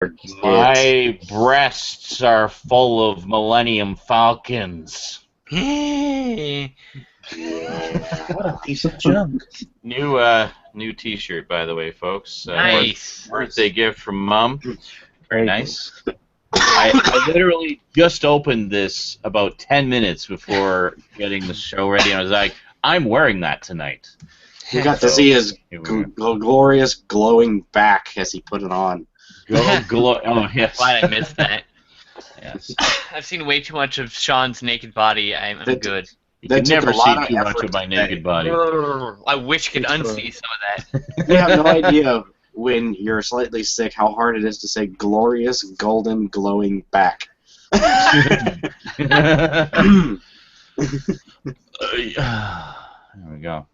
My breasts are full of Millennium Falcons. Yeah. What a piece of junk. New T-shirt, by the way, folks. Nice. Birthday gift from Mom. Very nice. I literally just opened this about 10 minutes before getting the show ready, and I was like, I'm wearing that tonight. You got to see his glorious glowing back as he put it on. Oh, yes. Glad I missed that. Yes. I've seen way too much of Sean's naked body. I'm good. You can never see too much of my naked body. I wish I could unsee some of that. You have no idea when you're slightly sick how hard it is to say glorious golden glowing back. There we go.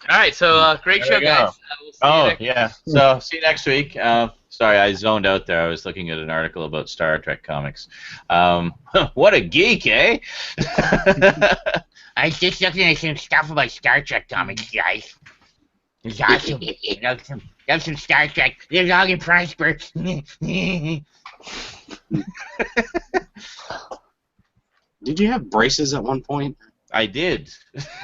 All right, so great show, guys. We'll see you next yeah. So see you next week. Sorry, I zoned out there. I was looking at an article about Star Trek comics. What a geek, eh? I was just looking at some stuff about Star Trek comics, guys. It's awesome. Love some Star Trek. Live long and prosper. Did you have braces at one point? I did.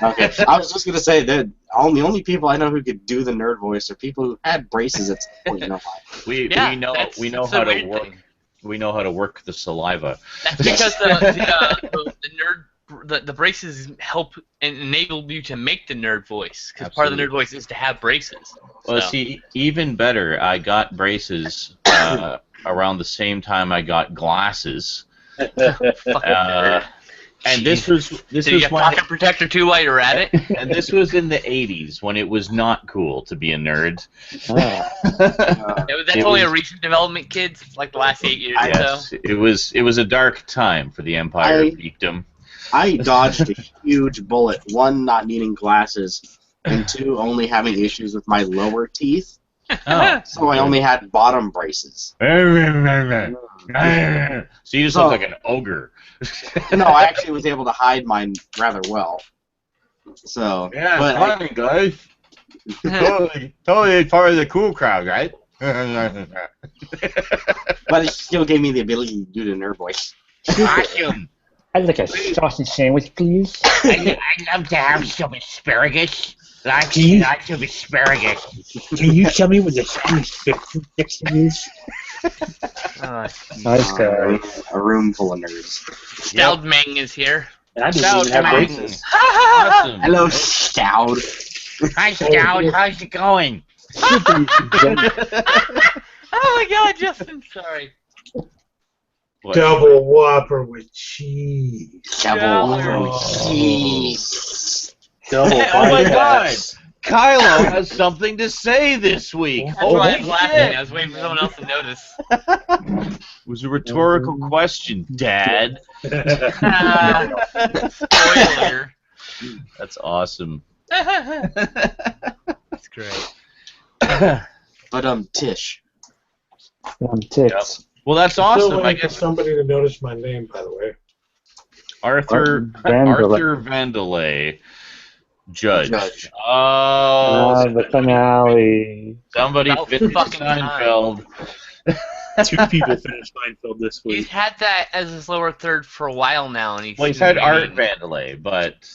Okay, I was just gonna say that the only people I know who could do the nerd voice are people who had braces at some point in their life. We know how to work. Thing. We know how to work the saliva. That's because the braces help and enable you to make the nerd voice. Because part of the nerd voice is to have braces. Well, see, even better, I got braces around the same time I got glasses. And this was Did you get pocket protector too while you were at it? And this was in the 80s when it was not cool to be a nerd. That's only a recent development, kids. Like the last 8 years or so. It was a dark time for the Empire of Geekdom. I dodged a huge bullet. One, not needing glasses, and two, only having issues with my lower teeth. Oh, so I only had bottom braces. So you just look like an ogre. No, I actually was able to hide mine rather well. So yeah, but fine, guys. totally part of the cool crowd, right? But it still gave me the ability to do the nerd voice. Awesome. I'd like a sausage sandwich, please. I'd love to have some asparagus. Lots of asparagus. Can you tell me what the Spanish fiction is? Nice guy. A room full of nerds. Stout Meng is here. And I didn't even have braces. Awesome. Hello, Stout. Hi, Stout. How's it going? Oh my God, Justin. Sorry. What? Double Whopper with cheese. Double Whopper with cheese. Oh my God! Kylo has something to say this week. That's why I was laughing. I was waiting for someone else to notice. It was a rhetorical question, Dad. Spoiler. That's awesome. That's great. But Tish. Tits. Yep. Well, that's Still awesome. I waiting for guess somebody to notice my name, by the way. Arthur Vandelay. Judge. Oh, the finale. Somebody finished Seinfeld. Two people finished Seinfeld this week. He's had that as his lower third for a while now, and he's had Art Vandelay, but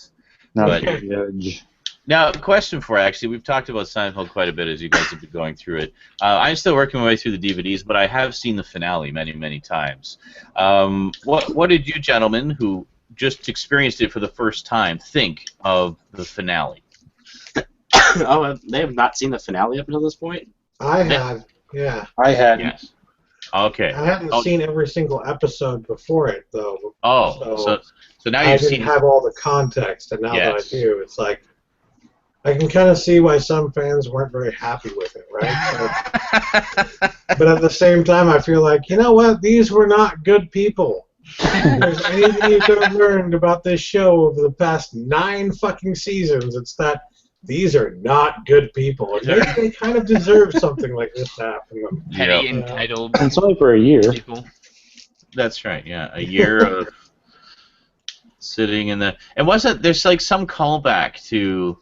Judge. Now, question for you, actually, we've talked about Seinfeld quite a bit as you guys have been going through it. I'm still working my way through the DVDs, but I have seen the finale many, many times. What did you gentlemen, who just experienced it for the first time, think of the finale? Oh, they have not seen the finale up until this point? I had, yeah. I had. Yes. Okay. I hadn't seen every single episode before it, though. Oh, so now you've seen. I didn't have all the context, and now that I do, it's like, I can kind of see why some fans weren't very happy with it, right? But at the same time, I feel like, you know what? These were not good people. If there's anything you could have learned about this show over the past 9 fucking seasons, it's that these are not good people. And maybe they kind of deserve something like this to happen to them. Petty, entitled. It's only for a year. People. That's right, yeah. A year of sitting in the... And wasn't there's like some callback to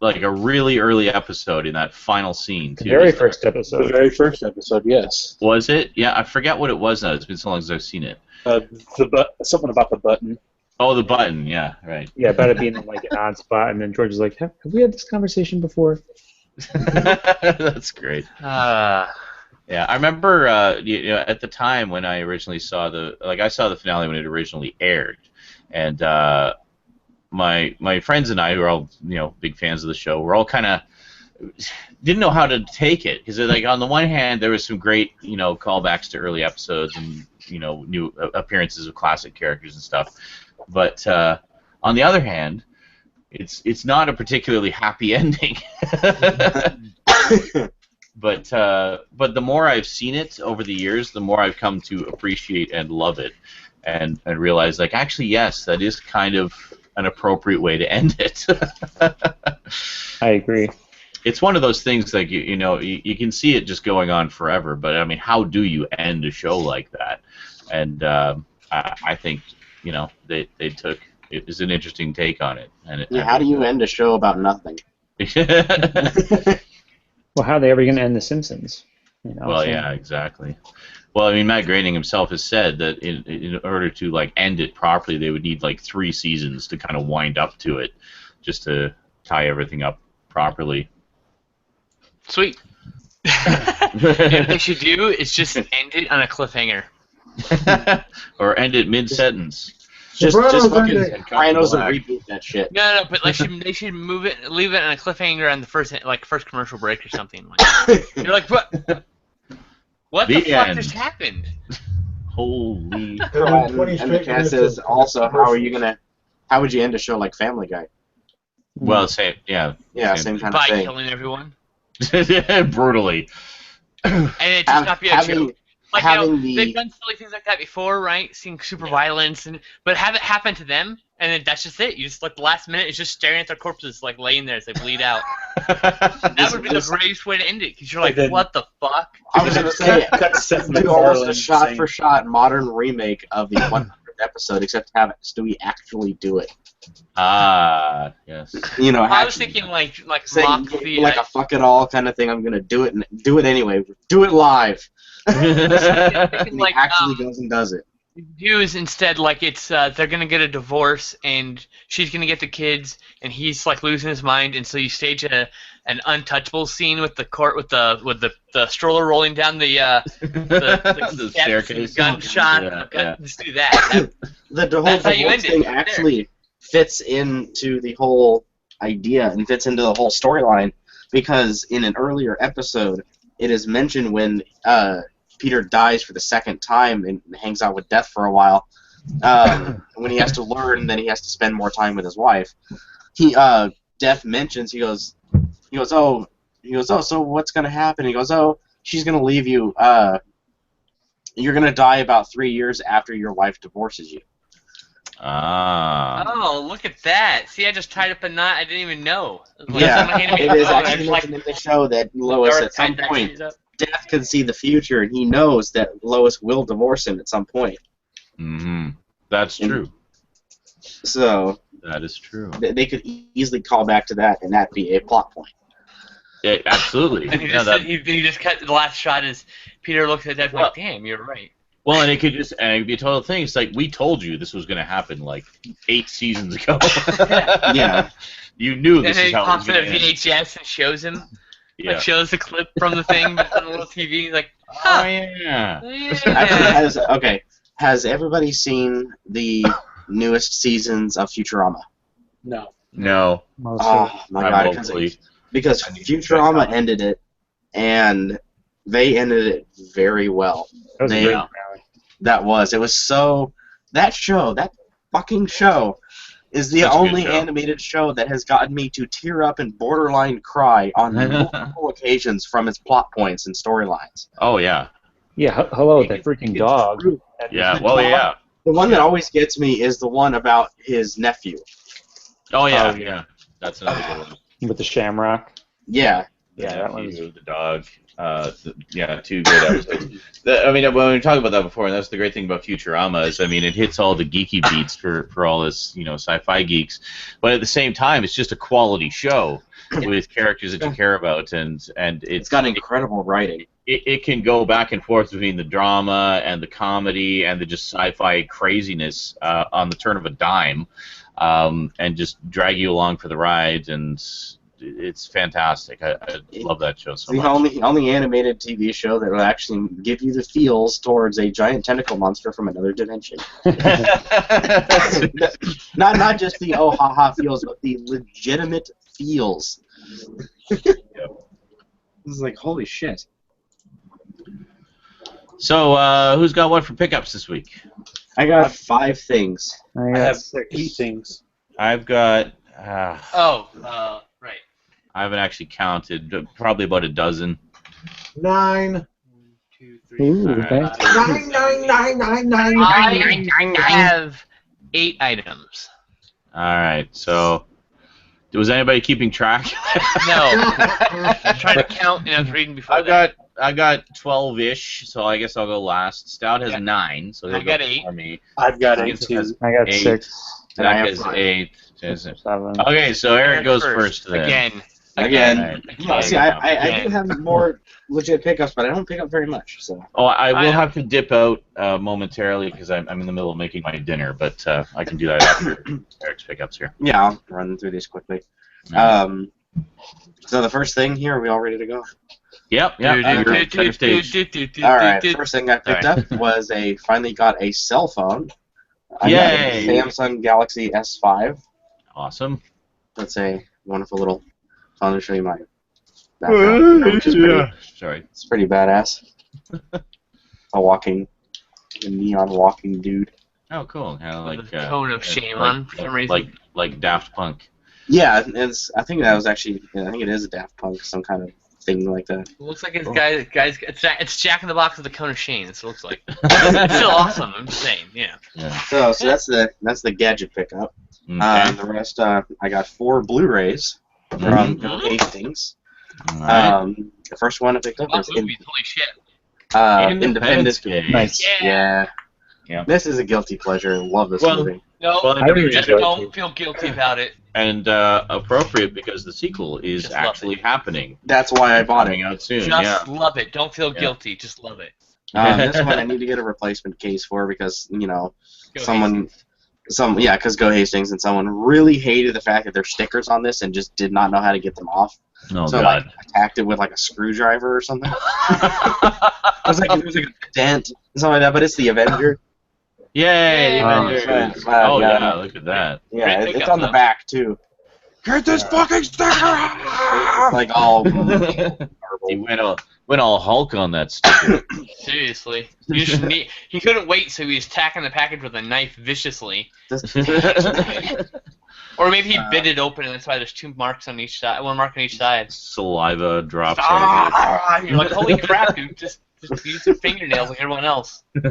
like a really early episode in that final scene too. The very first The episode. very first episode, yes. Was it? Yeah, I forget what it was now. It's been so long since I've seen it. Something about the button. Oh, the button. Yeah, right. Yeah, about it being like an odd spot, and then George is like, have we had this conversation before? That's great. Uh, Yeah, I remember at the time when I originally saw I saw the finale when it originally aired, and my friends and I, who are all big fans of the show, were all kind of didn't know how to take it, because like on the one hand there was some great callbacks to early episodes and new appearances of classic characters and stuff, but on the other hand, it's not a particularly happy ending. But the more I've seen it over the years, the more I've come to appreciate and love it, and realize like actually yes, that is kind of an appropriate way to end it. I agree. It's one of those things like you can see it just going on forever, but I mean, how do you end a show like that? And I think they took it was an interesting take on it. And how do you end a show about nothing? Well, how are they ever going to end The Simpsons? Well, yeah, exactly. Well, I mean, Matt Groening himself has said that in order to like end it properly, they would need like 3 seasons to kind of wind up to it, just to tie everything up properly. Sweet. What they should do is just end it on a cliffhanger. Or end it mid-sentence. Just fucking ending. Rhinos and reboot that shit. No, but they should leave it on a cliffhanger on the first commercial break or something. Like, you're like, what the fuck end. just happened? Holy. And And the cat says also, how would you end a show like Family Guy? Well, same, yeah. Yeah, same kind of By thing. killing everyone. Brutally. And it just not be a joke. Like, they've done silly things like that before, right? Seeing super violence, but have it happen to them, and then that's just it. You just, like, the last minute is just staring at their corpses, like, laying there as they bleed out. That would be the greatest way to end it, because you're like, what the fuck? I was going to say, do almost a shot-for-shot modern remake of the 100th episode, except have Stewie actually do it. Ah, yes. I was thinking, like mock the... Like a fuck it all kind of thing. I'm going to do it, and do it anyway. Do it live. And he actually goes and does it. Do is instead like it's they're gonna get a divorce and she's gonna get the kids and he's like losing his mind, and so you stage an untouchable scene with the court with the stroller rolling down the the staircase, gunshot. Yeah. Just do that. The whole divorce thing actually fits into the whole idea and fits into the whole storyline, because in an earlier episode it is mentioned when Peter dies for the second time and hangs out with Death for a while. When he has to learn, then he has to spend more time with his wife. Death mentions, he goes, so what's gonna happen? He goes, oh, she's gonna leave you. You're gonna die about 3 years after your wife divorces you. Ah. Oh, look at that! See, I just tied up a knot I didn't even know. Yeah, it is actually mentioned in the show that Lois at some point. Death can see the future, and he knows that Lois will divorce him at some point. Mm-hmm. That's true. So that is true. They could easily call back to that, and that be a plot point. Yeah, absolutely. And he just cut the last shot as Peter looks at Death like, damn, you're right. Well, and it could be a total thing. It's like, we told you this was going to happen like 8 seasons ago. Yeah. You knew this is how it was And then going to he pops in a VHS and shows him. Yeah. Like, shows the clip from the thing but on the little TV. He's like, oh, yeah. Yeah. Has everybody seen the newest seasons of Futurama? No. No. Oh, my God. Because Futurama ended it, and they ended it very well. That was a great finale. It was so... That fucking show is the only animated show that has gotten me to tear up and borderline cry on multiple occasions from its plot points and storylines. Oh, yeah. Yeah, hello, that freaking dog. Yeah, well, yeah. The one that always gets me is the one about his nephew. Oh, yeah, yeah. That's another good one. With the shamrock. Yeah. Yeah, that one. The dog. Yeah, 2 good episodes. I mean, when we talked about that before, and that's the great thing about Futurama is, I mean, it hits all the geeky beats for all us, sci-fi geeks, but at the same time, it's just a quality show. with characters that you care about, and it's got incredible writing. It can go back and forth between the drama and the comedy and the just sci-fi craziness on the turn of a dime, and just drag you along for the ride, and it's fantastic. I love that show so much. The only animated TV show that will actually give you the feels towards a giant tentacle monster from another dimension. not just the oh ha ha feels, but the legitimate feels. This is like holy shit. So who's got what for pickups this week? I got 5 things. I have 8 things. I've got. Right. I haven't actually counted. But probably about a dozen. 9. 1, 2, 3, Ooh, 4, okay. 5. 9. I have 8 items. All right. So, was anybody keeping track? No. I'm trying to count, and I was reading before. I got 12-ish, so I guess I'll go last. Stout has 9, so he'll go before me. I've got 8 too. I got 8. 6. Zach has 8. 7. Okay, so Eric goes first then. Again. Right. See, I do have more legit pickups, but I don't pick up very much. So. Oh, I will have to dip out momentarily because I'm in the middle of making my dinner, but I can do that after Eric's pickups here. Yeah, I'll run through these quickly. Right. So the first thing here, are we all ready to go? Yep. Center stage. All right. First thing I picked up was finally got a cell phone. I got a Samsung Galaxy S5. Awesome. That's a wonderful little phone to show you my background. Sorry. It's pretty badass. A neon walking dude. Oh, cool. Kind of like the cone of shame on for some reason. Like Daft Punk. Yeah, I think that was actually. I think it is a Daft Punk, some kind of thing like that. It looks like it's it's Jack in the Box with the cone of shame. It looks like. It's still awesome. I'm just saying, yeah. So that's the gadget pickup. Okay. The rest, I got 4 Blu-rays from Hastings. Right. The first one I picked up was holy shit. Independence Day. Nice. Yeah. This is a guilty pleasure. I love this movie. No, don't feel guilty about it. And appropriate because the sequel is Just actually happening. That's why I bought Coming it. out soon. Just love it. Don't feel guilty. Just love it. This one I need to get a replacement case for because because Go Hastings and someone really hated the fact that there's stickers on this and just did not know how to get them off. Oh, so God. I attacked it with like a screwdriver or something. It was like a dent, something like that. But it's the Avenger. Yay! Avengers. Yeah, look at that. Yeah, it's on the back too. Get this fucking sticker! Like all. He went all Hulk on that sticker. Seriously. He couldn't wait, so he was attacking the package with a knife viciously. Or maybe he bit it open, and that's why there's 2 marks on each side. 1 mark on each side. Saliva drops. You're like, holy crap, dude! Just use your fingernails like everyone else. So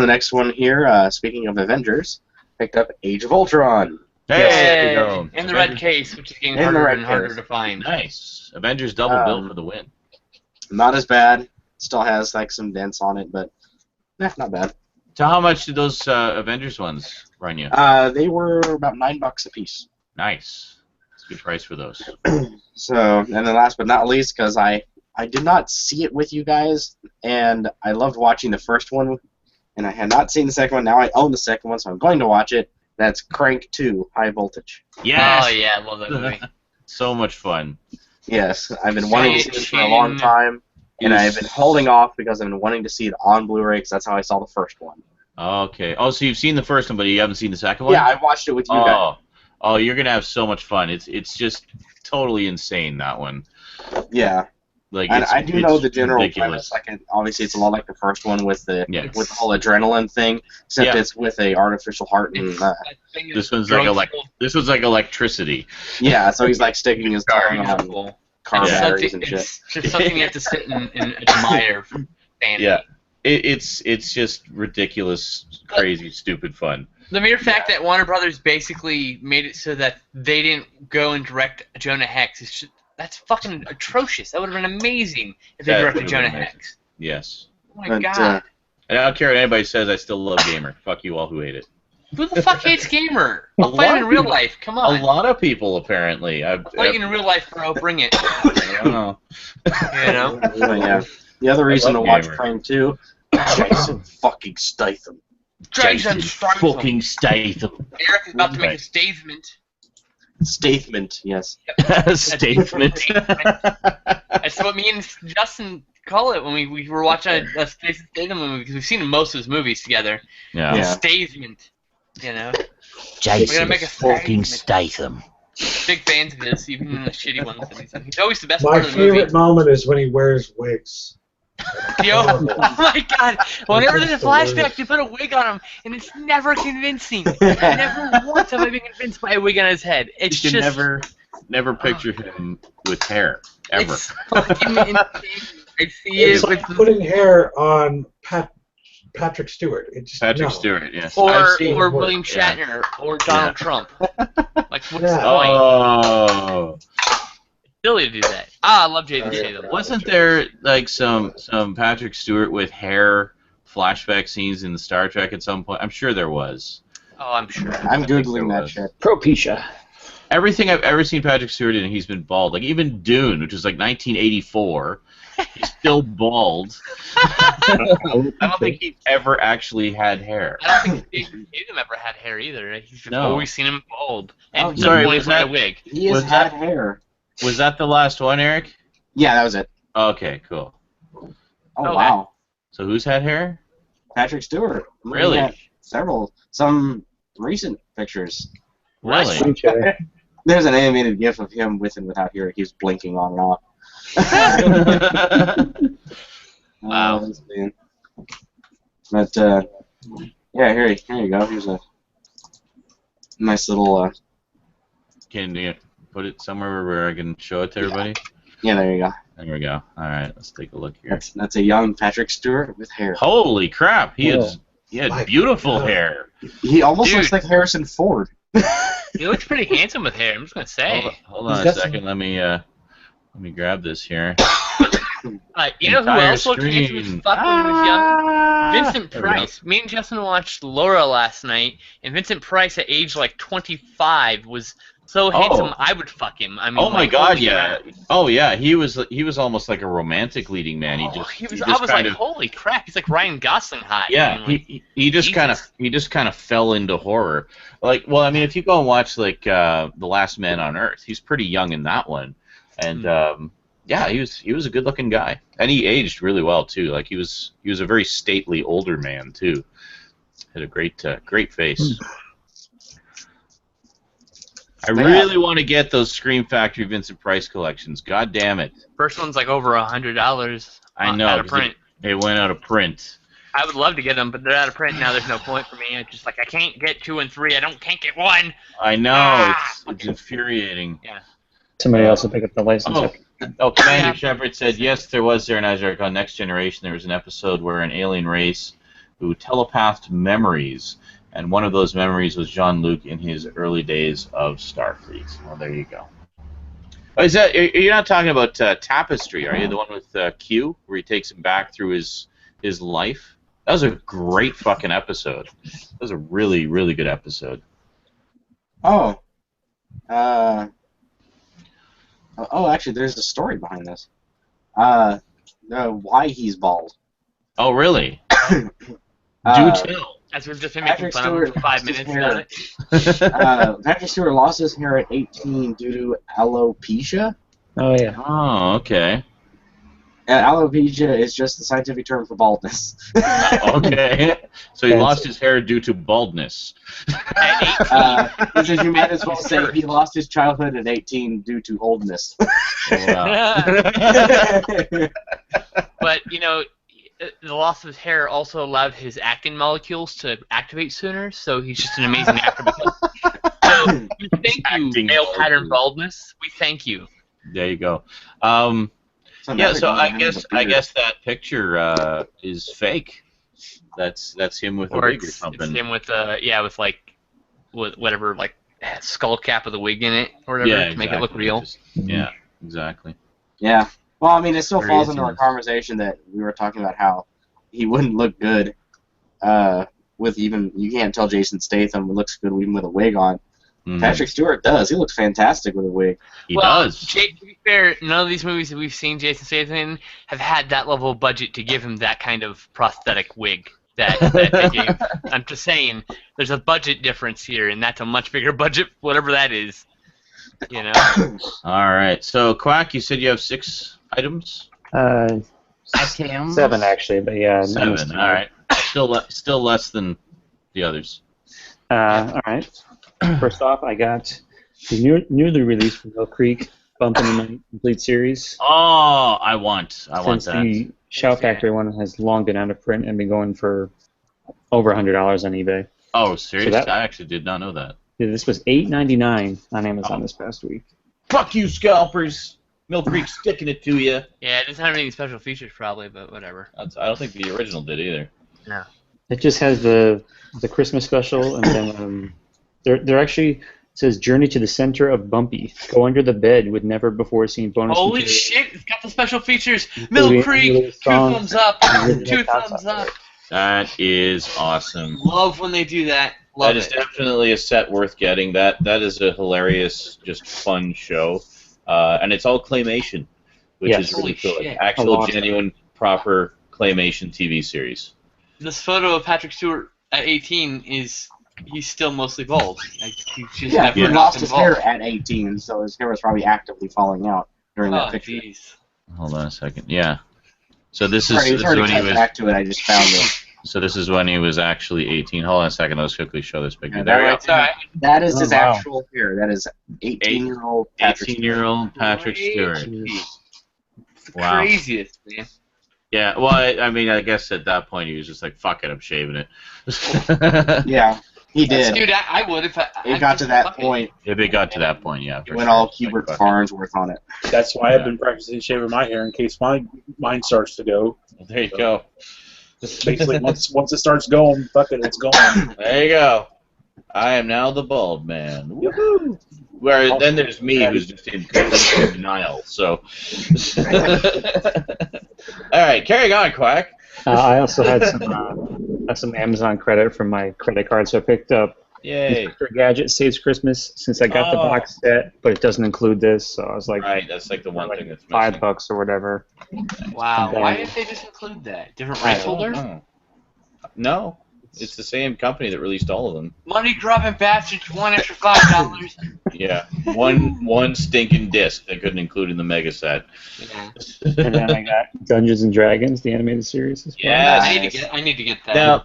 the next one here, speaking of Avengers, picked up Age of Ultron. Hey, in the red case, which is getting harder and harder to find. Nice. Avengers double bill for the win. Not as bad. Still has like some dents on it, but not bad. So how much did those Avengers ones run you? They were about $9 a piece. Nice. That's a good price for those. So, and then last but not least, because I did not see it with you guys, and I loved watching the first one, and I had not seen the second one. Now I own the second one, so I'm going to watch it. That's Crank 2, High Voltage. Yes! Oh, yeah, I love that movie. So much fun. Yes, I've been wanting to see it for a long time, and I've been holding off because I've been wanting to see it on Blu-ray because that's how I saw the first one. Okay. Oh, so you've seen the first one, but you haven't seen the second one? Yeah, I watched it with you guys. Oh, you're going to have so much fun. It's just totally insane, that one. Yeah. Like, and I do know the general ridiculous. premise. Obviously, it's a lot like the first one with the whole adrenaline thing, except it's with a artificial heart. And this one's like electricity. Yeah, so he's like sticking his tongue on car batteries and shit. It's just something you have to sit and admire. Yeah, it's just ridiculous, crazy, stupid fun. The mere fact that Warner Brothers basically made it so that they didn't go and direct Jonah Hex is just. That's fucking atrocious. That would have been amazing if they directed Jonah Hex. Yes. Oh my god. And I don't care what anybody says, I still love Gamer. Fuck you all who hate it. Who the fuck hates gamer? I'll fight in real life. Come on. A lot of people apparently. I'll fight in real life, bro. Bring it. I don't know. You know? Yeah. The other reason to watch Prime 2, Jason fucking Statham. Jason fucking Statham. Eric is about to make a statement. Statement, yes. Statement. That's what me and Justin call it when we were watching a Jason Statham movie, because we've seen most of his movies together. Yeah. Statement. You know? Jason fucking Statham. Big fans of his, even in the shitty ones that he's in. He's always the best My part of the movie. favorite moment is when he wears wigs. Yo, oh my god! Whenever there's a flashback, you put a wig on him, and it's never convincing. Never once have I been convinced by a wig on his head. It's you can just never picture him with hair ever. It's fucking insane. I see It's it like with putting hair on Patrick Stewart. Patrick Stewart, yes. Or William Shatner or Donald Trump. Like, what's the point? Oh. Silly to do that. I love Jason Statham. Wasn't there like some Patrick Stewart with hair flashback scenes in the Star Trek at some point? I'm sure there was. Oh, I'm sure. I'm googling that shit. Propecia. Everything I've ever seen Patrick Stewart in, he's been bald. Like even Dune, which was like 1984, he's still bald. I don't think he's ever actually had hair. I don't think Jason Statham ever had hair either. He's just always seen him bald. And sorry, was that a wig? He has had hair. Was that the last one, Eric? Yeah, that was it. Okay, cool. Oh, wow. So who's had hair? Patrick Stewart. Really? Some recent pictures. Really? There's an animated GIF of him with and without hair. He's blinking on and off. Wow. But yeah, here you go. Here's a nice little. Can you put it somewhere where I can show it to everybody? Yeah, there you go. There we go. All right, let's take a look here. That's a young Patrick Stewart with hair. Holy crap! He had beautiful hair. He almost looks like Harrison Ford. He looks pretty handsome with hair. I'm just gonna say. Hold on a second. Let me grab this here. You know who else looked handsome as fuck when he was young? Vincent Price. Me and Justin watched Laura last night, and Vincent Price at age like 25 was so handsome I would fuck him. I mean, oh my god, yeah. Oh yeah, he was almost like a romantic leading man. I was like, holy crap, he's like Ryan Gosling hot. Yeah, I mean, he just kind of fell into horror. Like, well, I mean, if you go and watch like The Last Man on Earth, he's pretty young in that one, and yeah, he was a good looking guy, and he aged really well too. Like he was a very stately older man too. Had a great face. I really want to get those Scream Factory Vincent Price collections. God damn it! First one's like over $100. I know. Out of print. They went out of print. I would love to get them, but they're out of print now. There's no point for me. I just I can't get 2 and 3. Can't get 1. I know. It's infuriating. Yeah. Somebody else will pick up the license. Commander Shepard said, yes, there was there in Azark on Next Generation. There was an episode where an alien race who telepathed memories, and one of those memories was Jean-Luc in his early days of Starfleet. Well, there you go. Oh, you're not talking about Tapestry, are you? The one with Q, where he takes him back through his life? That was a great fucking episode. That was a really, really good episode. Oh. Actually, there's a story behind this. Why he's bald. Oh, really? Do tell. As we've just been making fun of him for 5 minutes now. Patrick Stewart lost his hair at 18 due to alopecia. Oh, yeah. Oh, okay. Alopecia is just the scientific term for baldness. Okay. So he lost his hair due to baldness. At 18. You might as well say he lost his childhood at 18 due to oldness. Wow. But, the loss of his hair also allowed his acting molecules to activate sooner, so he's just an amazing actor. So, thank you, male pattern baldness. We thank you. There you go. Yeah, so I guess that picture is fake. That's him with a wig or something. It's him with with whatever skull cap with a wig in it or whatever to make it look real. Yeah, exactly. Yeah. Well, I mean, it still falls into our conversation that we were talking about how he wouldn't look good with even you can't tell Jason Statham looks good even with a wig on. Patrick Stewart does. He looks fantastic with a wig. He does. To be fair, none of these movies that we've seen Jason Statham in have had that level of budget to give him that kind of prosthetic wig that they gave. I'm just saying, there's a budget difference here, and that's a much bigger budget, whatever that is. You know. All right. So, Quack, you said you have 6 items. 7 actually, but yeah. 7. All right. Still less than the others. All right. First off, I got the newly released from Mill Creek Bump in the Night complete series. Oh, I want that. The Shout Factory one has long been out of print and been going for over $100 on eBay. Oh, seriously? I actually did not know that. Yeah, this was $8.99 on Amazon this past week. Fuck you, scalpers! Mill Creek sticking it to you. Yeah, it doesn't have any special features probably, but whatever. I don't think the original did either. No. It just has the Christmas special, and then they're actually says Journey to the Center of Bumpy. Go under the bed with never before seen bonus Holy material. shit! It's got the special features. Mill Creek, 2 thumbs up. 2 thumbs up. That is awesome. Love when they do that. That is definitely a set worth getting. That is a hilarious, just fun show, and it's all claymation, which is really cool. Shit. Actual, genuine, proper claymation TV series. This photo of Patrick Stewart at 18 is he's still mostly bald. Like, he's just he lost his hair at 18, so his hair was probably actively falling out during that picture. Geez. Hold on a second. Yeah. So this is when he was back to it. I just found it. So this is when he was actually 18. Hold on a second. Let's quickly show this picture. Yeah, there you go. That is his actual hair. That is 18-year-old Patrick 18-year-old Patrick Stewart. Wow. Craziest, man. Yeah, well, I mean, I guess at that point he was just like, fuck it, I'm shaving it. Yeah, he did. Dude, I would if it got to that point. If it got to that point, yeah. It went all Hubert Farnsworth on it. That's why I've been practicing shaving my hair in case mine starts to go. There you go. Basically, once it starts going, fuck it, it's going. There you go. I am now the bald man. Woohoo! Where then there's me, who's just in complete denial. So, all right, carrying on, Quack. I also had some Amazon credit from my credit card, so I picked up Mr. Gadget Saves Christmas since I got the box set, but it doesn't include this, so I was like, right, that's like the one thing that's missing. $5 or whatever. Wow, why did they just include that? Different rights holder? No, it's the same company that released all of them. Money grubbing bastards, one extra $5. Yeah, one stinking disc they couldn't include in the mega set. Yeah. And then I got Dungeons and Dragons, the animated series. As well. Yeah, I need to get that. Now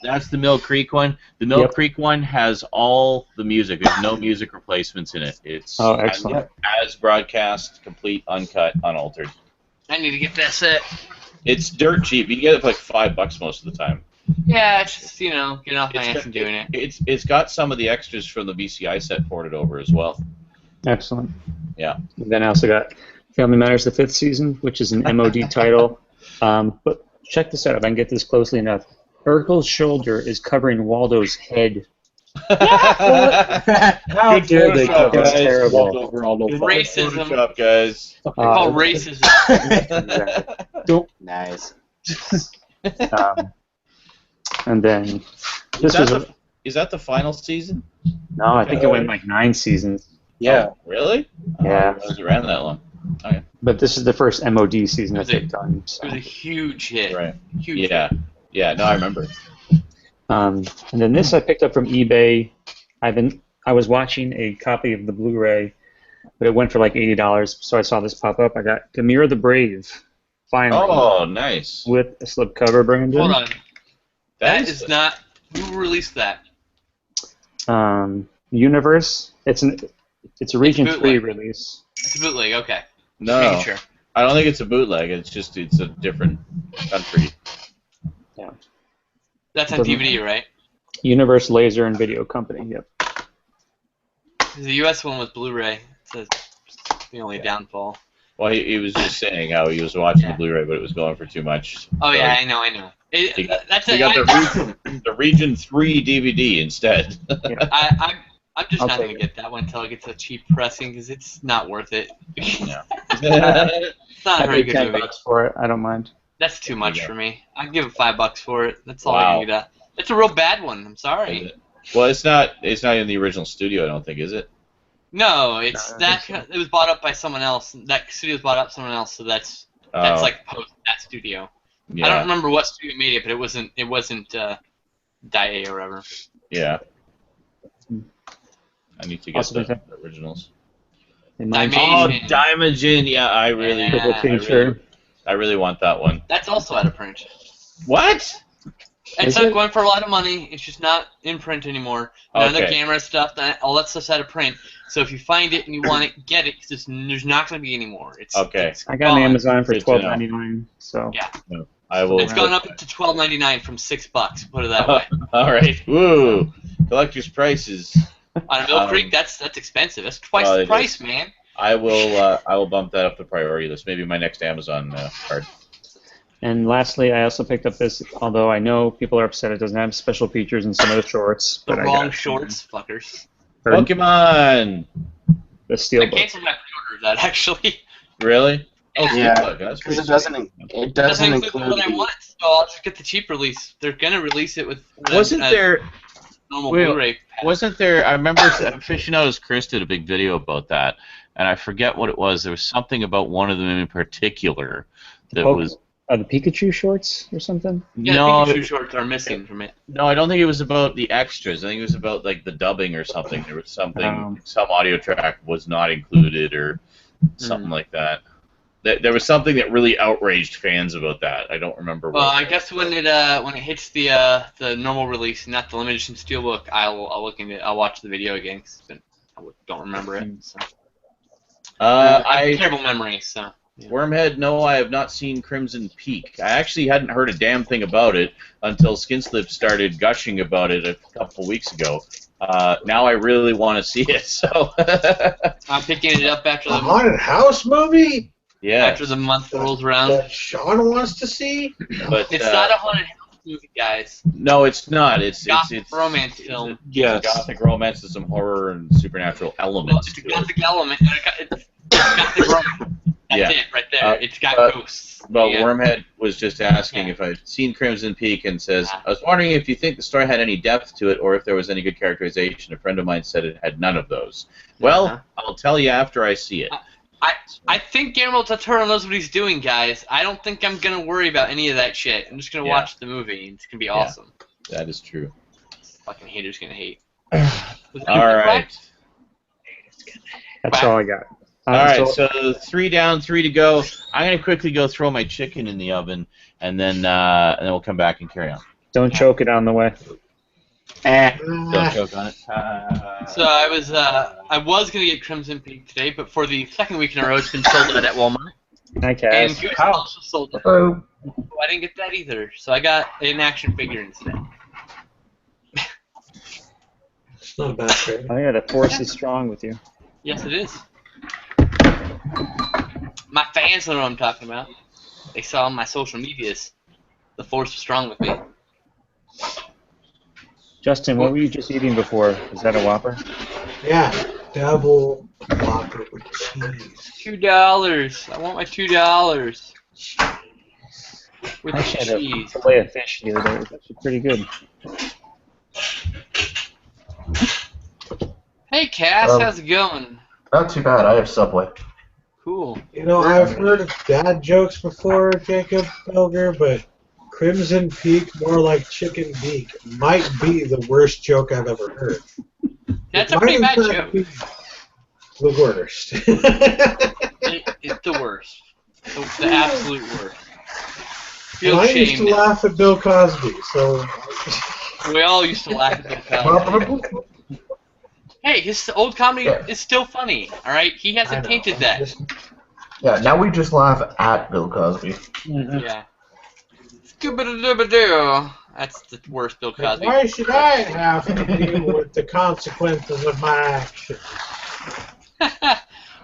that's the Mill Creek one. The Mill Creek one has all the music. There's no music replacements in it. It's excellent. As broadcast, complete, uncut, unaltered. I need to get that set. It's dirt cheap. You can get it for like $5 most of the time. Yeah, it's just, getting off my ass and doing it. It's got some of the extras from the VCI set ported over as well. Excellent. Yeah. And then I also got Family Matters, the 5th season, which is an MOD title. But check this out, if I can get this closely enough. Urkel's shoulder is covering Waldo's head. How dare they cover guys. terrible. Racism. Photoshop, guys. Called racism. Nice. And then is that the final season? No, I think it went like 9 seasons. Yeah. Oh, really? Yeah. It was around that long. Okay. But this is the first MOD season that they've done. So. It was a huge hit. Right. Huge hit. Yeah, no, I remember. And then this I picked up from eBay. I was watching a copy of the Blu-ray, but it went for like $80, so I saw this pop up. I got Gamera the Brave, finally. Oh, nice. With a slipcover, Brandon. Hold on. That is not... Who released that? Universe. It's a Region 3 release. It's a bootleg, okay. No, sure. I don't think it's a bootleg. It's a different country. Yeah. That's on DVD, right? Universe Laser and Video Company. Yep. The U.S. one was Blu-ray. It's the only downfall. Well, he was just saying how he was watching the Blu-ray, but it was going for too much. Oh, so yeah, I know. He got the Region 3 DVD instead. Yeah. I'm just not going to get that one until it gets a cheap pressing because it's not worth it. Yeah. It's not a very good movie. $10 for it. I don't mind. That's too much for me. I'd give it $5 for it. That's all I can get. It's a real bad one. I'm sorry. Well, it's not. It's not in the original studio. I don't think, is it? No, it's that. It was bought up by someone else. That studio was bought up by someone else, so that's like post that studio. Yeah. I don't remember what studio made it, but it wasn't. It wasn't Dai or whatever. Yeah. I need to get the originals. Diamond, yeah, I really want that one. That's also out of print. What? It's not going for a lot of money. It's just not in print anymore. None of the camera stuff, all that stuff's out of print. So if you find it and you want it, get it. Because there's not going to be any more. It's I got an Amazon for $12.99. So yeah, no, I will. It's gone up to $12.99 from $6. Put it that way. All right. Woo! Collector's prices. On Mill Creek, that's expensive. That's twice the price, man. I will bump that up the priority list. Maybe my next Amazon card. And lastly, I also picked up this, although I know people are upset it doesn't have special features in some of the shorts. The wrong shorts, fuckers. Pokemon! The Steelbook. I canceled my pre-order of that, actually. Really? Yeah, because it doesn't include what I want, so I'll just get the cheap release. They're going to release it with Wasn't there... normal Blu-ray pack. Wasn't there... I remember Aficionados Chris did a big video about that, and I forget what it was. There was something about one of them in particular that was... the Pikachu shorts or something? Yeah, no, the Pikachu shorts are missing from it. No, I don't think it was about the extras. I think it was about like the dubbing or something. There was something, some audio track was not included or something like that. There was something that really outraged fans about that. I don't remember. Well, I guess when it hits the normal release, not the limited edition steelbook, I'll look into it. I'll watch the video again because I don't remember it. So. I have terrible memory, so. Yeah. Wormhead, no, I have not seen Crimson Peak. I actually hadn't heard a damn thing about it until Skinslip started gushing about it a couple weeks ago. Now I really want to see it, so... I'm picking it up after the haunted house movie? Yeah. After the month rolls around. That Sean wants to see? But, it's not a haunted house movie, guys. No, it's not. It's Gothic romance film. Yes. It's Gothic romance with some horror and supernatural elements. Well, it's a Gothic element. It's Gothic romance. That's it, right there. It's got ghosts. But Wormhead was just asking if I'd seen Crimson Peak and says, I was wondering if you think the story had any depth to it or if there was any good characterization. A friend of mine said it had none of those. Well, I'll tell you after I see it. I think Guillermo del Toro knows what he's doing, guys. I don't think I'm going to worry about any of that shit. I'm just going to watch the movie. It's going to be awesome. That is true. Fucking haters going to hate. All right. That's all I got. All right, so 3 down, 3 to go. I'm gonna quickly go throw my chicken in the oven, and then we'll come back and carry on. Don't choke it on the way. Don't choke on it. So I was gonna get Crimson Peak today, but for the second week in a row, it's been sold out at Walmart. Hi, Cass. And Goose also sold out. Oh, I didn't get that either, so I got an action figure instead. It's not a bad trade. Oh yeah, the force is strong with you. Yes, it is. My fans know what I'm talking about. They saw on my social medias. The force was strong with me. Justin, what were you just eating before? Is that a Whopper? Yeah, double Whopper with cheese. $2. I want my $2. With I cheese. had a fillet of fish the other day. It was actually pretty good. Hey, Cass, how's it going? Not too bad. I have Subway. Cool. You know, I've heard of dad jokes before, Jacob Belger, but Crimson Peak, more like Chicken Beak, might be the worst joke I've ever heard. That's a pretty bad joke. The worst. It's the worst. The absolute worst. I used to laugh at Bill Cosby, so... We all used to laugh at Bill Cosby. Hey, his old comedy is still funny, alright? He hasn't tainted that. Yeah, now we just laugh at Bill Cosby. Yeah. Scooby-Doo. That's the worst Bill Cosby. Why should I have to deal with the consequences of my actions?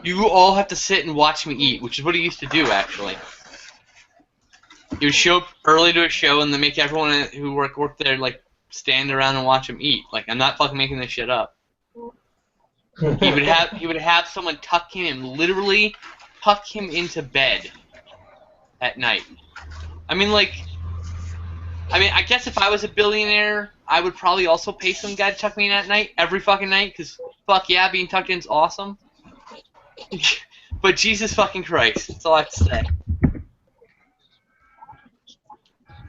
You all have to sit and watch me eat, which is what he used to do, actually. He would show up early to a show and then make everyone who worked there, like, stand around and watch him eat. Like, I'm not fucking making this shit up. He would have someone literally tuck him into bed at night. I mean, like, I mean, I guess if I was a billionaire, I would probably also pay some guy to tuck me in at night, every fucking night, because fuck yeah, being tucked in is awesome. But Jesus fucking Christ, that's all I have to say.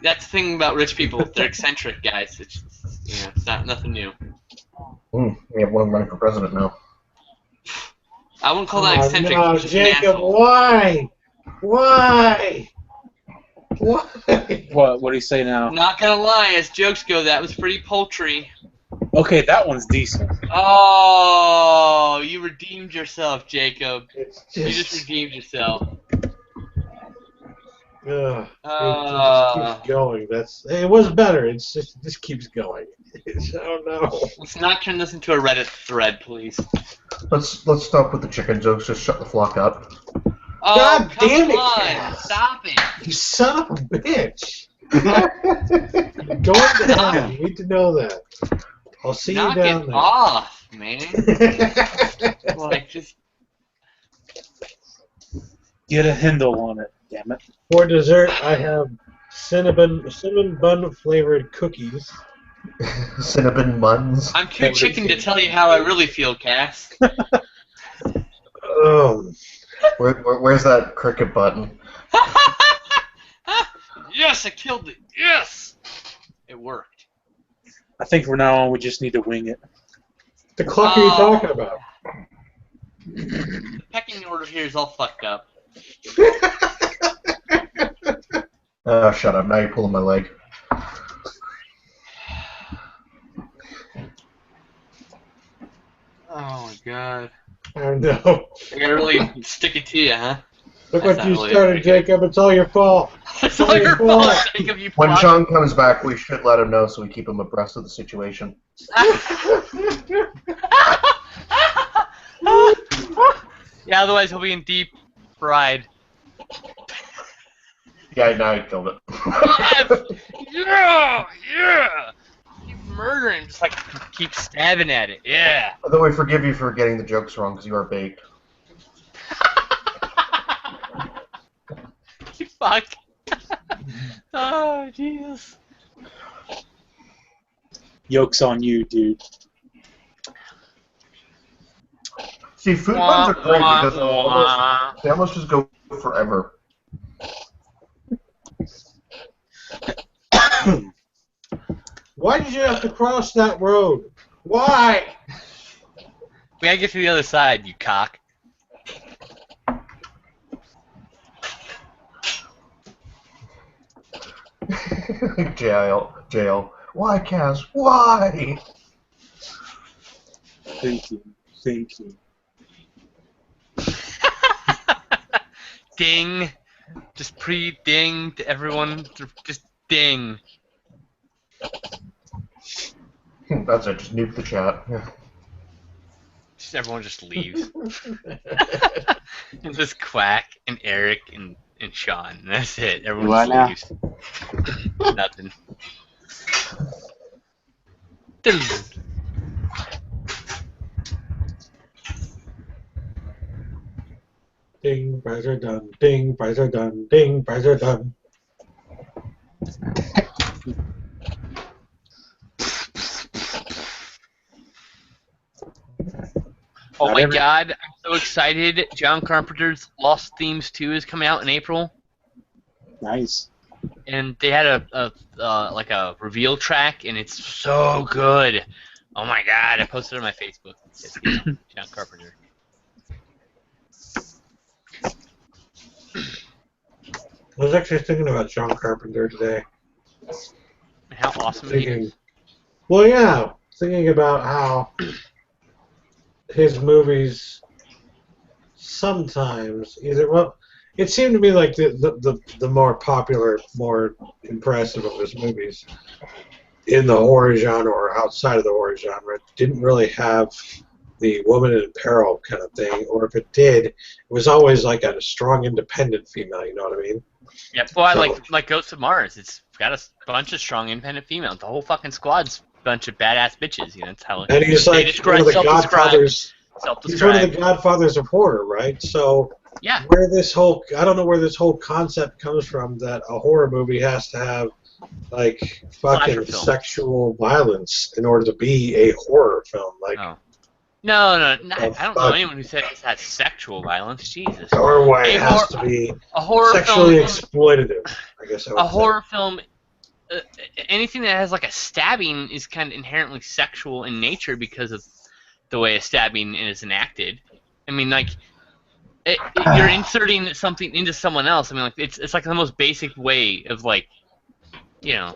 That's the thing about rich people. They're eccentric, guys. It's, you know, it's not nothing new. We have one running for president now. I wouldn't call that eccentric. No, He's just an Jacob, asshole. why? Why? Why? What do you say now? Not gonna lie, as jokes go, that was pretty paltry. Okay, that one's decent. Oh, you redeemed yourself, Jacob. It's You just redeemed yourself. it just keeps going. It was better. It just keeps going. Oh no. Let's not turn this into a Reddit thread, please. Let's stop with the chicken jokes. Just shut the flock up. Oh, God come damn it, on. Cass. Stop it. You son of a bitch. You're going down. You need to know that. I'll see Knock you down it there. off, man. Like, just... Get a handle on it, damn it. For dessert, I have cinnamon bun flavored cookies. Cinnamon buns. I'm too chicken to tell you how I really feel, Cass. Where's that cricket button? Yes, I killed it. Yes! It worked. I think from now on we just need to wing it. The clock are you talking about? The pecking order here is all fucked up. Oh, shut up. Now you're pulling my leg. Oh my god. I know. I gotta really stick it to you, huh? Look That's what you not really started, Jacob. It's all your fault. It's all your fault, Jacob, you When fuck. Sean comes back, we should let him know so we keep him abreast of the situation. Yeah, otherwise he'll be in deep fried. Yeah, now he killed it. Yes! Yeah! Keep murdering, just like keep stabbing at it. Yeah! Although we forgive you for getting the jokes wrong because you are baked. You fuck. Oh, Jesus. Yoke's on you, dude. See, food buns are great because they almost just go forever. Why did you have to cross that road? Why? We gotta get to the other side, you cock. Jail. Why, Cass? Why? Thank you. Ding. Just pre-ding to everyone. Just ding. That's it. Just nuke the chat. Just everyone just leaves. And just Quack and Eric and Sean. That's it. Everyone just leaves. Nothing. Ding, fries are done. Ding, fries are done. Ding, fries are done. Oh my god, I'm so excited. John Carpenter's Lost Themes 2 is coming out in April. Nice. And they had a like a reveal track, and it's so good. Oh my god, I posted it on my Facebook. It's John Carpenter. I was actually thinking about John Carpenter today. How awesome he is. Well, yeah, thinking about how his movies sometimes it seemed to me like the more popular, more impressive of his movies in the horror genre or outside of the horror genre didn't really have the woman in peril kind of thing, or if it did, it was always like a strong, independent female. You know what I mean? Yeah, well, I like Ghosts of Mars. It's got a bunch of strong, independent females. The whole fucking squad's a bunch of badass bitches. You know, that's how. And he's like one of the godfathers. He's one of the godfathers of horror, right? So Yeah. I don't know where this whole concept comes from that a horror movie has to have like fucking sexual violence in order to be a horror film. Like, no, I don't know anyone who says it has sexual violence. Jesus. Or why it has to be sexually exploitative. I guess I would say. Horror film. Anything that has like a stabbing is kind of inherently sexual in nature because of the way a stabbing is enacted. I mean, like, you're inserting something into someone else. I mean, like, it's like the most basic way of, like, you know,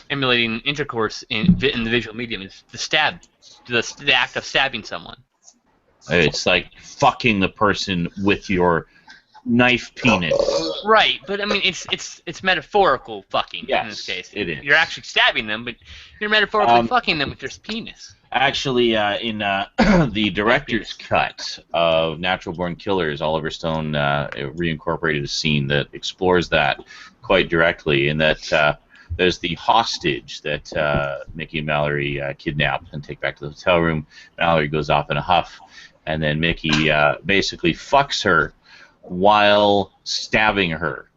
emulating intercourse in the visual medium is the act of stabbing someone. It's like fucking the person with your knife penis. Right, but I mean, it's metaphorical fucking in this case. It is. You're actually stabbing them, but you're metaphorically fucking them with your penis. Actually, in the director's cut of Natural Born Killers, Oliver Stone reincorporated a scene that explores that quite directly, in that there's the hostage that Mickey and Mallory kidnap and take back to the hotel room. Mallory goes off in a huff, and then Mickey basically fucks her while stabbing her.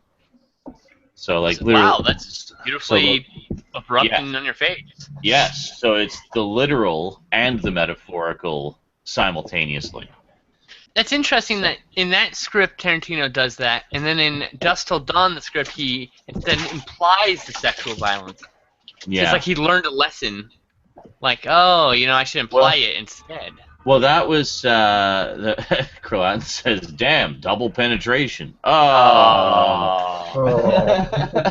So, like, literally. Wow, that's beautifully abrupting on your face. Yes, so it's the literal and the metaphorical simultaneously. That's interesting that in that script Tarantino does that, and then in Dusk Till Dawn, the script, he then implies the sexual violence. Yeah. It's like he learned a lesson. Like, oh, you know, I should imply it instead. Well, that was Croat says, "Damn, double penetration." Oh.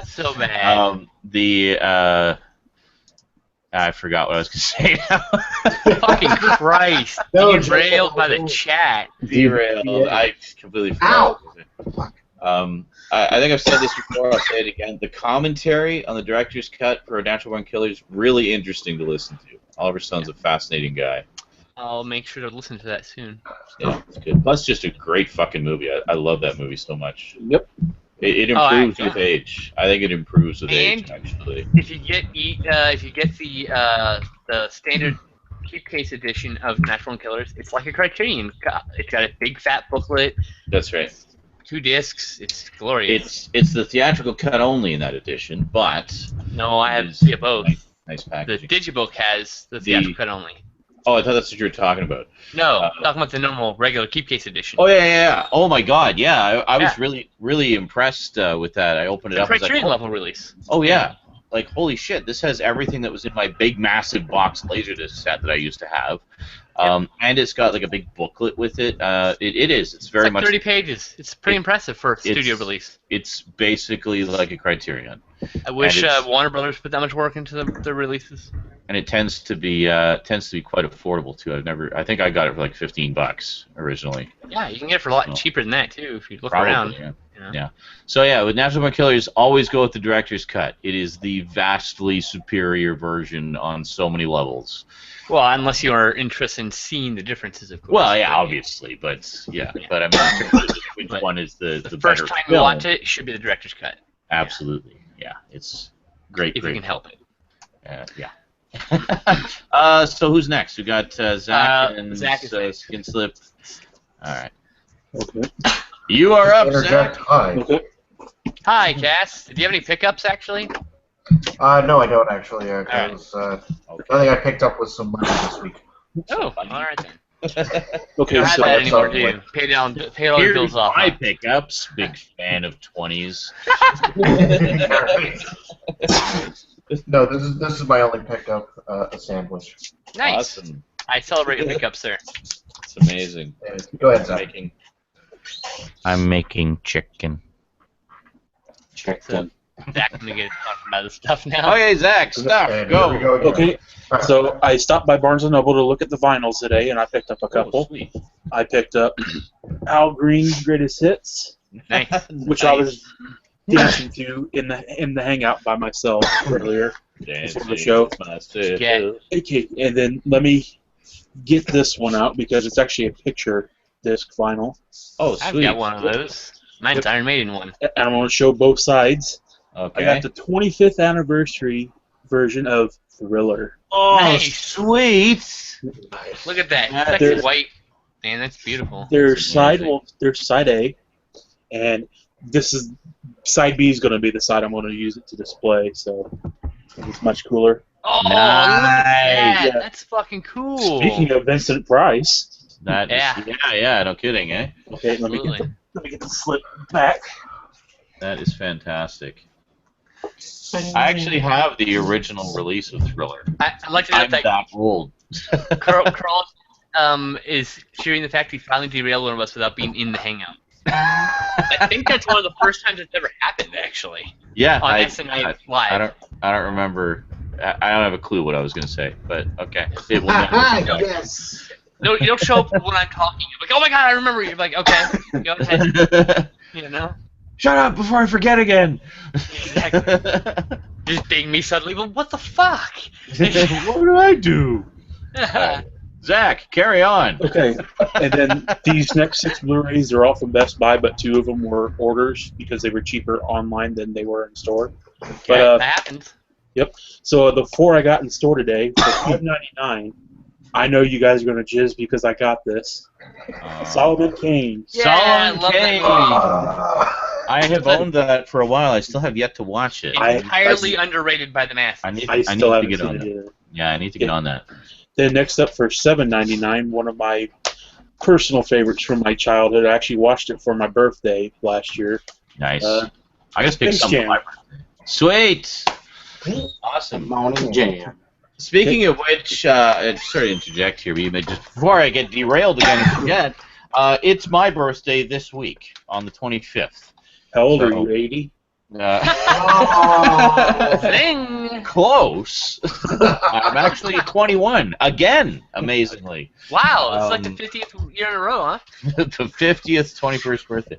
So bad. I forgot what I was gonna say now. Fucking Christ! Derailed by the chat. Derailed. Yeah. I completely forgot. I think I've said this before. I'll say it again. The commentary on the director's cut for Natural Born Killers really interesting to listen to. Oliver Stone's a fascinating guy. I'll make sure to listen to that soon. Yeah, it's good. Plus, just a great fucking movie. I love that movie so much. Yep. It improves with age. I think it improves with age, actually. If you get the standard keepcase edition of Natural Born Killers, it's like a Criterion. It's got a big fat booklet. That's right. 2 discs. It's glorious. It's the theatrical cut only in that edition, but no, I have both. Nice packaging. The digibook has the theatrical cut only. Oh, I thought that's what you were talking about. No, I'm talking about the normal, regular keepcase edition. Oh, yeah. Oh, my God, yeah. I was really impressed with that. I opened it up. Criterion level release. Oh, yeah. Like, holy shit, this has everything that was in my big, massive box Laserdisc set that I used to have. And it's got, like, a big booklet with it. It is. It's very much... 30 pages. It's pretty impressive for a studio release. It's basically like a Criterion. I wish Warner Brothers put that much work into their releases. And it tends to be quite affordable too. I think I got it for like $15 originally. Yeah, you can get it for a lot cheaper than that too if you look around. Yeah. Yeah. So yeah, with Natural Born Killers, always go with the director's cut. It is the vastly superior version on so many levels. Well, unless you are interested in seeing the differences, of course. Well, yeah, obviously, but but I mean, which one is the first time you watch it should be the director's cut. Absolutely, yeah, it's great. If you can help it. Yeah. So who's next? We got Zach and Skin Slip. All right. Okay. You are up, Zach. Hi. Okay. Hi, Cass. Do you have any pickups, actually? No, I don't actually. Nothing I picked up was some money this week. Oh, all right then. Okay, don't have that anymore, do you? Pay all your bills off. My pickups. Big fan of 20s. No, this is my only pickup. A sandwich. Nice. Awesome. I celebrate your pickups, sir. It's amazing. Go ahead, Zach. I'm making chicken. Chicken. Zach's gonna get talking about this stuff now. Okay, Zach, stuff. Go. Okay. So I stopped by Barnes & Noble to look at the vinyls today, and I picked up a couple. Sweet. I picked up Al Green's Greatest Hits, which I was dancing to in the hangout by myself earlier before the show. Okay, and then let me get this one out because it's actually a picture disc vinyl. Oh, sweet. I've got one of those. Mine's Iron Maiden one. And I'm going to show both sides. Okay. I got the 25th anniversary version of Thriller. Oh, nice. Sweet. Look at that. Sexy white Man, that's beautiful. There's side A, and this is side B is going to be the side I'm going to use it to display. So it's much cooler. Oh, nice. Look at that. Yeah. That's fucking cool. Speaking of Vincent Price. That is, yeah, no kidding, eh? Okay, let me get the slip back. That is fantastic. I actually have the original release of Thriller. I'd like to note that old. Carl is cheering the fact he finally derailed one of us without being in the hangout. I think that's one of the first times it's ever happened, actually. Yeah, on InSaNiTy Live. I don't remember. I don't have a clue what I was going to say, but okay. It will never yes. No, you don't show up when I'm talking. You're like, oh my god, I remember you. You're like, okay, go ahead. You know? Shut up before I forget again. Exactly. Just ding me suddenly. Well, what the fuck? What did I do? Zach, carry on. Okay, and then these next 6 Blu-rays are all from Best Buy, but 2 of them were orders because they were cheaper online than they were in store. Okay, But that happens. Yep. So the 4 I got in store today for $5.99. I know you guys are gonna jizz because I got this. Solomon Kane. Yeah, Solomon Kane. I have owned that for a while. I still have yet to watch it. It's entirely underrated by the masses. I need I to still haven't get seen on it that. either. Yeah, I need to get on that. Then next up for $7.99, one of my personal favorites from my childhood. I actually watched it for my birthday last year. Nice. I just picked Space something. Jam. Sweet. Awesome. Morning Jam. Speaking of which, sorry to interject here, but just before I get derailed again and forget, it's my birthday this week on the 25th. How old are you, 80? Zing! Close. I'm actually 21 again, amazingly. Wow, it's like the 50th year in a row, huh? The 50th, 21st birthday.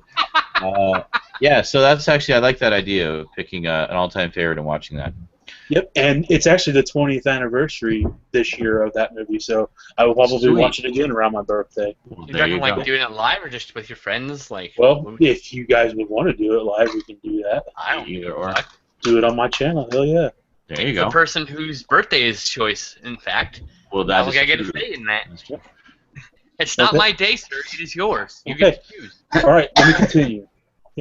Yeah, so that's actually, I like that idea of picking an all-time favorite and watching that. Yep, and it's actually the 20th anniversary this year of that movie, so I will probably watch it again around my birthday. You're talking like doing it live or just with your friends? Like, well, if you guys would want to do it live, we can do that. I don't Either or. Do it on my channel, hell yeah. There you go. The person whose birthday is choice, in fact. Well, that's I get a say in that. It's not my day, sir. It is yours. You get to choose. All right, let me continue.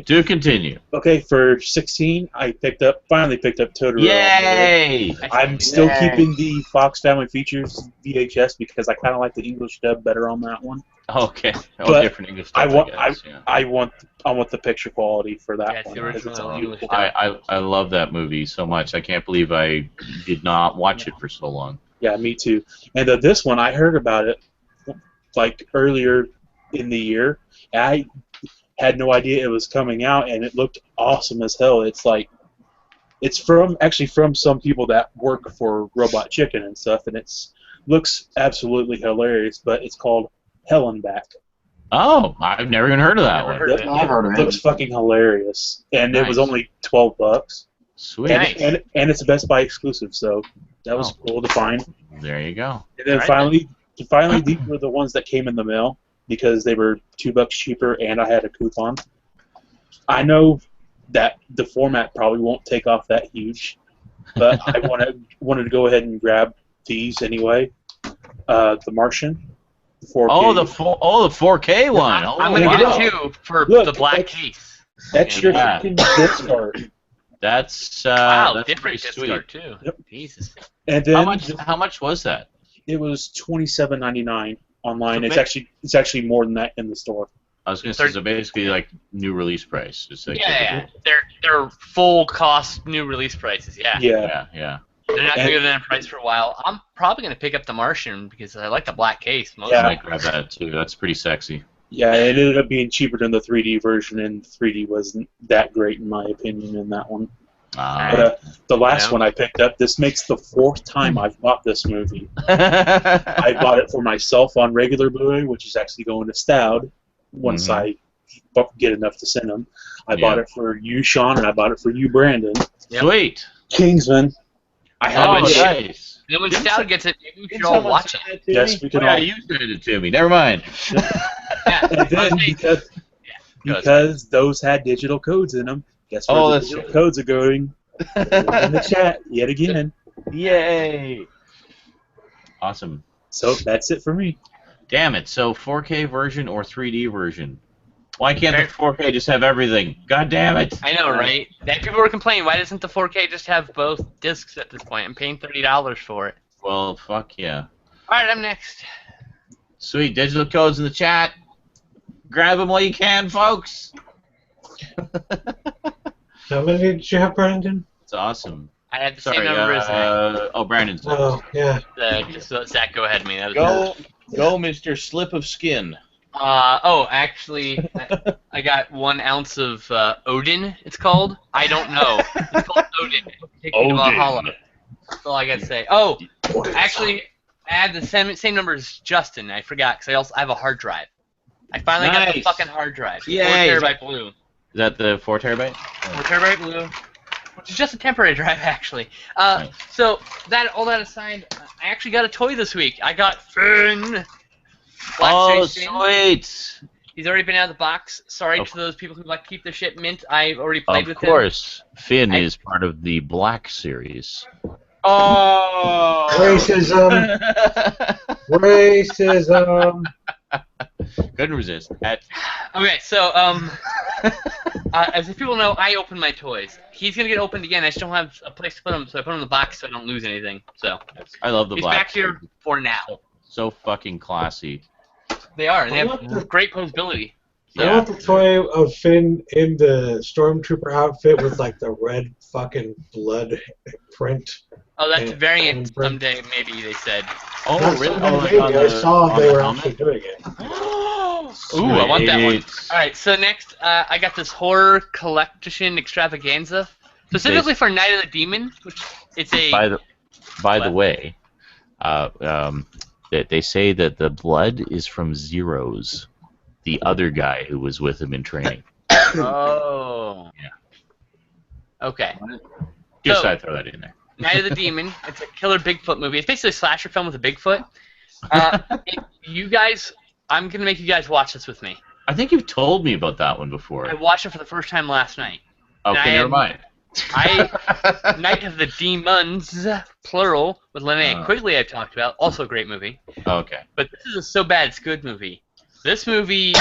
Do continue. Okay, for 16, I finally picked up Totoro. Yay! I'm still keeping the Fox Family Features VHS because I kind of like the English dub better on that one. Okay. But different English dub, I want the picture quality for that one. The original English dub. I love that movie so much. I can't believe I did not watch it for so long. Yeah, me too. And this one, I heard about it like earlier in the year. I had no idea it was coming out, and it looked awesome as hell. It's actually from some people that work for Robot Chicken and stuff, and looks absolutely hilarious. But it's called Hell and Back. Oh, I've never even heard of that one. I've heard of it. Looks fucking hilarious, and it was only $12. Sweet. And it's a Best Buy exclusive, so that was cool to find. There you go. And then finally, these were the ones that came in the mail because they were $2 cheaper, and I had a coupon. I know that the format probably won't take off that huge, but I wanted to go ahead and grab these anyway. The Martian, 4K. The 4K one. I'm gonna get it too for the black case. That's your fucking disc art. That's different pretty disc sweet. art too. Yep. Jesus. And then How much was that? It was $27.99 online. So It's actually more than that in the store. I was gonna say, so basically like new release price. Just like They're full cost new release prices. Yeah. Yeah. They're not bigger than a price for a while. I'm probably gonna pick up the Martian because I like the black case most. I might grab that too. That's pretty sexy. Yeah, it ended up being cheaper than the 3D version, and 3D wasn't that great in my opinion in that one. But the last one I picked up, this makes the 4th time I've bought this movie. I bought it for myself on regular Blu-ray, which is actually going to Stout once I get enough to send them. I bought it for you, Sean, and I bought it for you, Brandon. Sweet. Kingsman. I have it. Nice. And when Stout gets it, maybe we should all watch it. Yes, we can all. You sent it to me. Never mind. And then because those had digital codes in them, guess where the digital codes are going? In the chat yet again. Yay! Awesome. So that's it for me. Damn it! So 4K version or 3D version? Why can't the 4K just have everything? God damn it! I know, right? That people were complaining. Why doesn't the 4K just have both discs at this point? I'm paying $30 for it. Well, fuck yeah. All right, I'm next. Sweet, digital codes in the chat. Grab them while you can, folks. How many did you have, Brandon? It's awesome. I had the same number as Zach. Oh, Brandon's. Oh, yeah. Just let Zach go ahead of me. Go, Mr. Slip of Skin. Actually, I got 1 ounce of Odin, it's called. I don't know. It's called Odin. Take me to Valhalla. That's all I got to say. Oh, actually, I had the same number as Justin. I forgot, because I have a hard drive. I finally got the fucking hard drive. Yay. 4 terabyte blue. Is that the 4 terabyte? 4 terabyte blue. Which is just a temporary drive, actually. Nice. So, all that aside, I actually got a toy this week. I got Finn. Oh, sweet! He's already been out of the box. Sorry to those people who like to keep their shit mint. I've already played with him. Of course. Finn is part of the Black series. Oh! Racism! Racism! Couldn't resist. Okay, so, as people know, I open my toys. He's gonna get opened again. I just don't have a place to put him, so I put him in the box so I don't lose anything. So I love the He's Black back here for now. So fucking classy. They are. They have great posability. I want the toy of Finn in the Stormtrooper outfit with like the red fucking blood print. Oh, that's a variant someday, maybe, they said. Oh, really? I saw they were actually doing it. Ooh, I want that one. Alright, so next, I got this horror collection extravaganza. Specifically for Night of the Demon, which it's a... By the way, they say that the blood is from Zeros, the other guy who was with him in training. Oh. Yeah. Okay. Just thought I'd throw that in there. Night of the Demon. It's a killer Bigfoot movie. It's basically a slasher film with a Bigfoot. You guys, I'm going to make you guys watch this with me. I think you've told me about that one before. I watched it for the first time last night. Okay, never mind. Night of the Demons, plural, with Linnea Quigley I've talked about. Also a great movie. Okay. But this is a so bad it's good movie. This movie,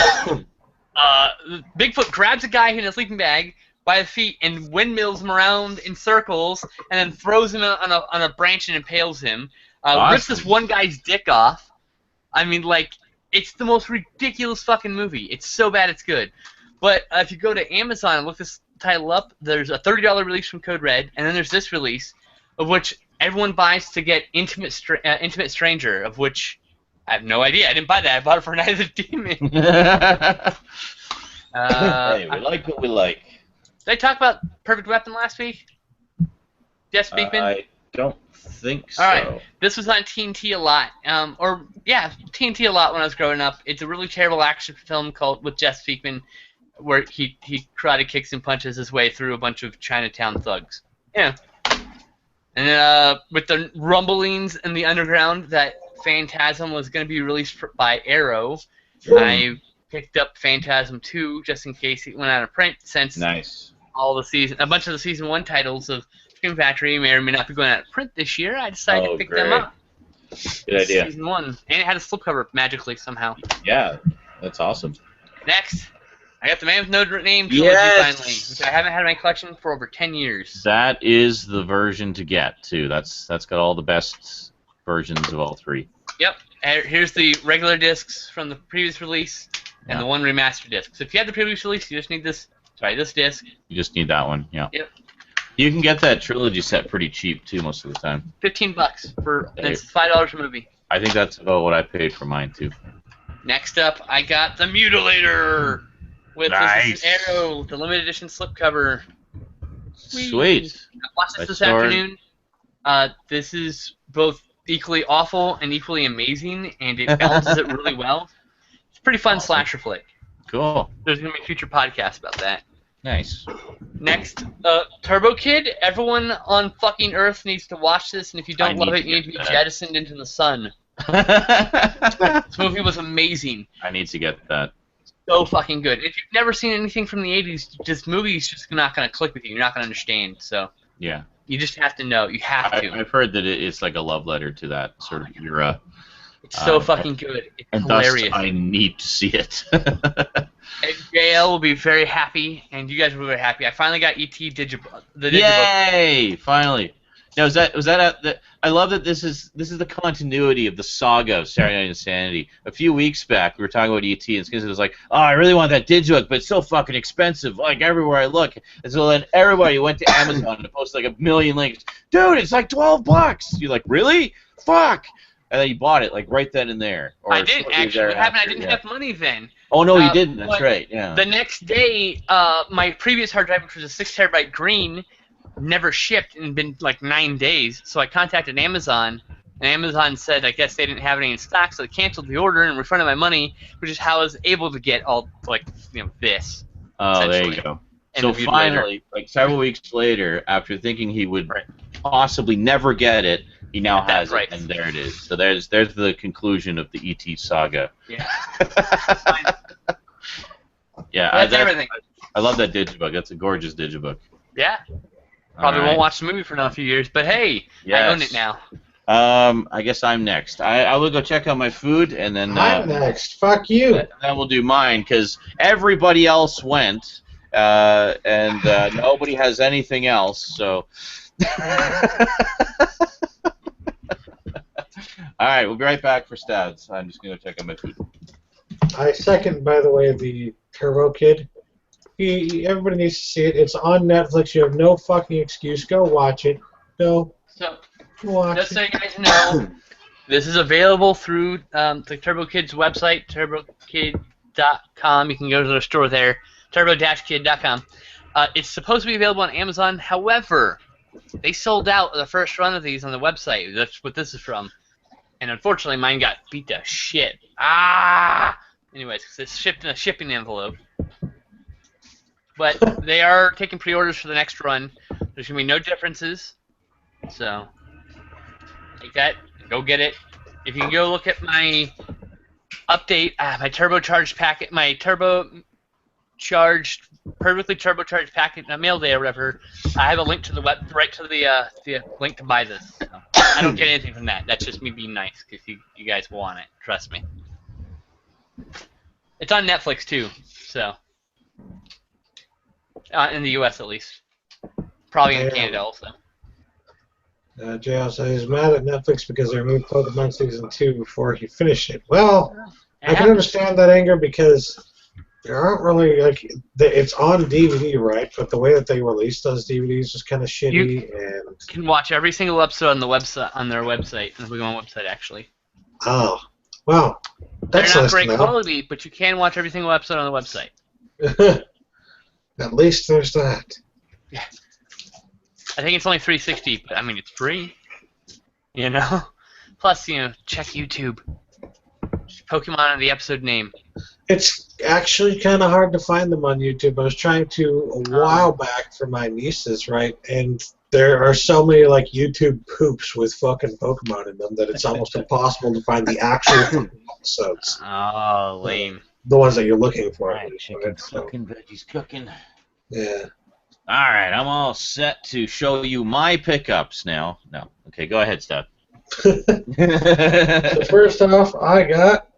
Bigfoot grabs a guy in a sleeping bag by the feet and windmills him around in circles and then throws him on a branch and impales him. Rips this one guy's dick off. I mean, like, it's the most ridiculous fucking movie. It's so bad it's good. But if you go to Amazon and look this title up, there's a $30 release from Code Red, and then there's this release, of which everyone buys to get Intimate Stranger, of which I have no idea. I didn't buy that. I bought it for Night of the Demon. Hey, we like what we like. Did I talk about Perfect Weapon last week? Jeff Speakman? I don't think so. Alright, this was on TNT a lot. TNT a lot when I was growing up. It's a really terrible action film with Jeff Speakman, where he karate kicks and punches his way through a bunch of Chinatown thugs. Yeah. And with the rumblings in the underground that Phantasm was going to be released by Arrow, I picked up Phantasm 2 just in case it went out of print, since a bunch of the season 1 titles of Scream Factory may or may not be going out of print this year. I decided to pick them up. Good idea. Season 1. And it had a slipcover magically somehow. Yeah, that's awesome. Next, I got the Man with No Name trilogy finally, which I haven't had in my collection for over 10 years. That is the version to get, too. That's got all the best versions of all 3. Yep. Here's the regular discs from the previous release and the one remastered disc. So if you have the previous release, you just need this disc. You just need that one, yeah. Yep. You can get that trilogy set pretty cheap, too, most of the time. $15 it's $5 a movie. I think that's about what I paid for mine, too. Next up, I got the Mutilator with this Arrow, the limited edition slipcover. Sweet. I watched this afternoon. This is both equally awful and equally amazing, and it balances it really well. It's a pretty fun slasher flick. Cool. There's going to be a future podcast about that. Nice. Next, Turbo Kid. Everyone on fucking Earth needs to watch this, and if you don't love it, you need to be jettisoned into the sun. This movie was amazing. I need to get that. So fucking good. If you've never seen anything from the 80s, this movie's just not going to click with you. You're not going to understand. So yeah, you just have to know. You have to. I've heard that it's like a love letter to that sort of era. It's so fucking good. It's and hilarious. Thus I need to see it. And JL will be very happy, and you guys will be very happy. I finally got ET Digibook. Yay! Finally. Now, was that I love that this is the continuity of the saga of Saturday Night InSaNiTy. A few weeks back, we were talking about ET, and Skinner was like, "Oh, I really want that Digibook, but it's so fucking expensive. Like everywhere I look." And so then everybody went to Amazon and posted like 1 million links. Dude, it's like $12. You're like, really? Fuck! And then you bought it like right then and there. Or I didn't actually. What happened? I didn't have money then. Oh no, you didn't. That's right. Yeah. The next day, my previous hard drive, which was a 6 terabyte green, never shipped and been like 9 days. So I contacted Amazon, and Amazon said I guess they didn't have any in stock, so they canceled the order and refunded my money, which is how I was able to get all this. Oh, there you go. So finally, like several weeks later, after thinking he would possibly never get it, he now has it, and there it is. So there's the conclusion of the ET saga. Yeah. Yeah, that's everything. I love that Digibook. That's a gorgeous Digibook. Yeah. Probably won't watch the movie for another few years, but hey, I own it now. I guess I'm next. I will go check out my food, and then I'm next. Fuck you. Then we'll do mine, because everybody else went, and nobody has anything else. So. All right, we'll be right back for stats. I'm just gonna check out my food. I second, by the way, the Turbo Kid. Everybody needs to see it. It's on Netflix. You have no fucking excuse. Go watch it. Go. So, watch just so you guys know, this is available through the Turbo Kid's website, turbokid.com. You can go to the store there, turbo-kid.com. It's supposed to be available on Amazon. However, they sold out the first run of these on the website. That's what this is from. And unfortunately, mine got beat to shit. Anyways, it's shipped in a shipping envelope. But they are taking pre-orders for the next run. There's going to be no differences. So, take that. Go get it. If you can go look at my update, my turbocharged packet, my perfectly turbocharged packet, mail day or whatever, I have a link to the right to the link to buy this. So I don't get anything from that. That's just me being nice, because you guys want it. Trust me. It's on Netflix too, so in the U.S. at least. Probably in Canada also. JL says he's mad at Netflix because they removed Pokemon Season 2 before he finished it. Well, I can understand that anger because there aren't really, like, it's on DVD, right? But the way that they release those DVDs is kind of shitty. You can watch every single episode on the website, on their website, on the Pokemon website, actually. Oh, well, that's They're not great quality, but you can watch every single episode on the website. At least there's that. Yeah. I think it's only $3.60, but I mean it's free. You know. Plus, check YouTube. Pokemon and the episode name. It's actually kind of hard to find them on YouTube. I was trying to a while back for my nieces, right? And there are so many like YouTube poops with fucking Pokemon in them that it's almost impossible to find the actual episodes. Oh, lame. The ones that you're looking for. Right, chicken cooking, veggies cooking. Yeah. All right, I'm all set to show you my pickups now. No, okay, go ahead, Steph. So first off, I got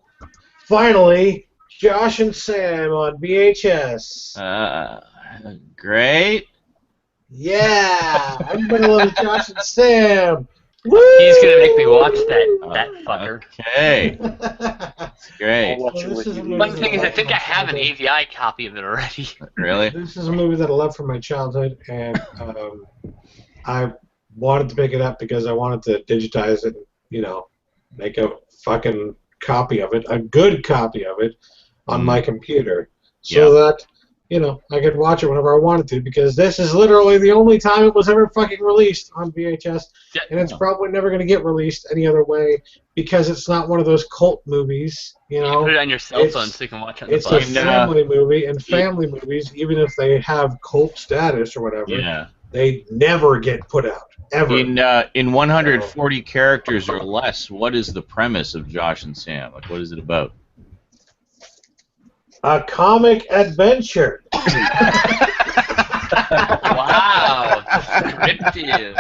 finally Josh and Sam on VHS. Great. Yeah, everybody loves Josh and Sam. Woo! He's gonna make me watch that fucker. Okay. That's great. Well, one thing is, I think I have an AVI copy of it already. Really? This is a movie that I love from my childhood, and I wanted to pick it up because I wanted to digitize it, make a fucking copy of it, a good copy of it, on my computer, so that I could watch it whenever I wanted to, because this is literally the only time it was ever fucking released on VHS, and it's probably never going to get released any other way, because it's not one of those cult movies, You can put it on your cell phone so you can watch it on the bus. bus. It's a family movie, and family movies, even if they have cult status or whatever, they never get put out, ever. In 140 characters or less, what is the premise of Josh and Sam? Like, what is it about? A comic adventure. Wow, descriptive.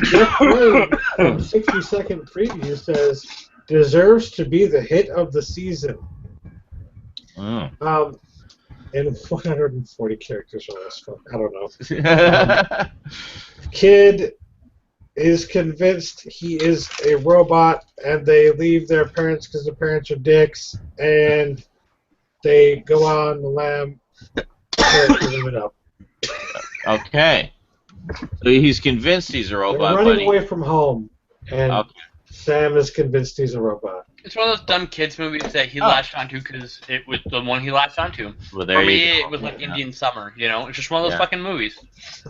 Jeff Wade, 60-second preview says, deserves to be the hit of the season. Mm. And 140 characters on this film. I don't know. Kid is convinced he is a robot, and they leave their parents because the parents are dicks, and they go on the lam. It up. Okay. So he's convinced he's a robot. They're running away from home, and Sam is convinced he's a robot. It's one of those dumb kids movies that he latched onto because it was the one he latched onto. Well, there For me, you go. it was like Indian Summer. You know, it's just one of those fucking movies.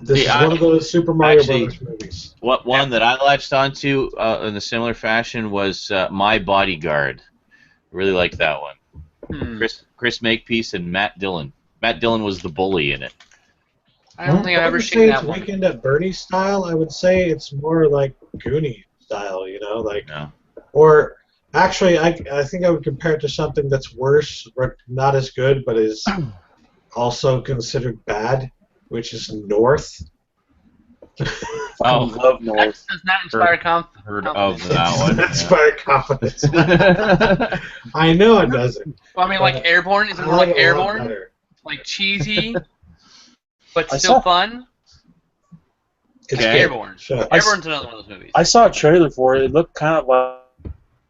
This is one of those Super Mario Brothers movies. What one that I latched onto in a similar fashion was My Bodyguard. Really liked that one. Chris Makepeace and Matt Dillon. Matt Dillon was the bully in it. I don't think I've ever seen that one. Weekend at Bernie's style. I would say it's more like Goonie style. You know, like or. Actually, I think I would compare it to something that's worse, but not as good, but is also considered bad, which is North. I love North. Does not inspire confidence. Heard of that one. Inspire confidence. I know it doesn't. Well, I mean, like Airborne. Is it more like Airborne? Like cheesy, but still fun? It's Airborne. Airborne's another one of those movies. I saw a trailer for it. It looked kind of like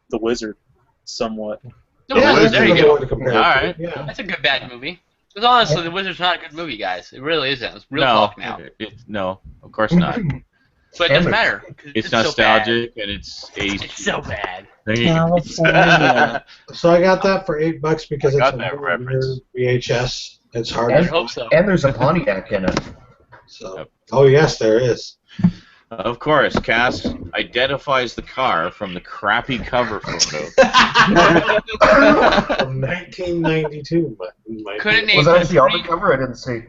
The Wizard, somewhat. The Wizard, there you go. All right. Yeah. That's a good bad movie. Because honestly, The Wizard's not a good movie, guys. It really isn't. It's real talk now. No, of course not. But it doesn't matter. It's nostalgic and it's aged. It's so bad. So I got that for $8 because it's a reference. VHS. It's hard. I hope so. And there's a Pontiac in it. So. Oh yes, there is. Of course, Cass identifies the car from the crappy cover photo. From 1992. Was that the other cover? I didn't see.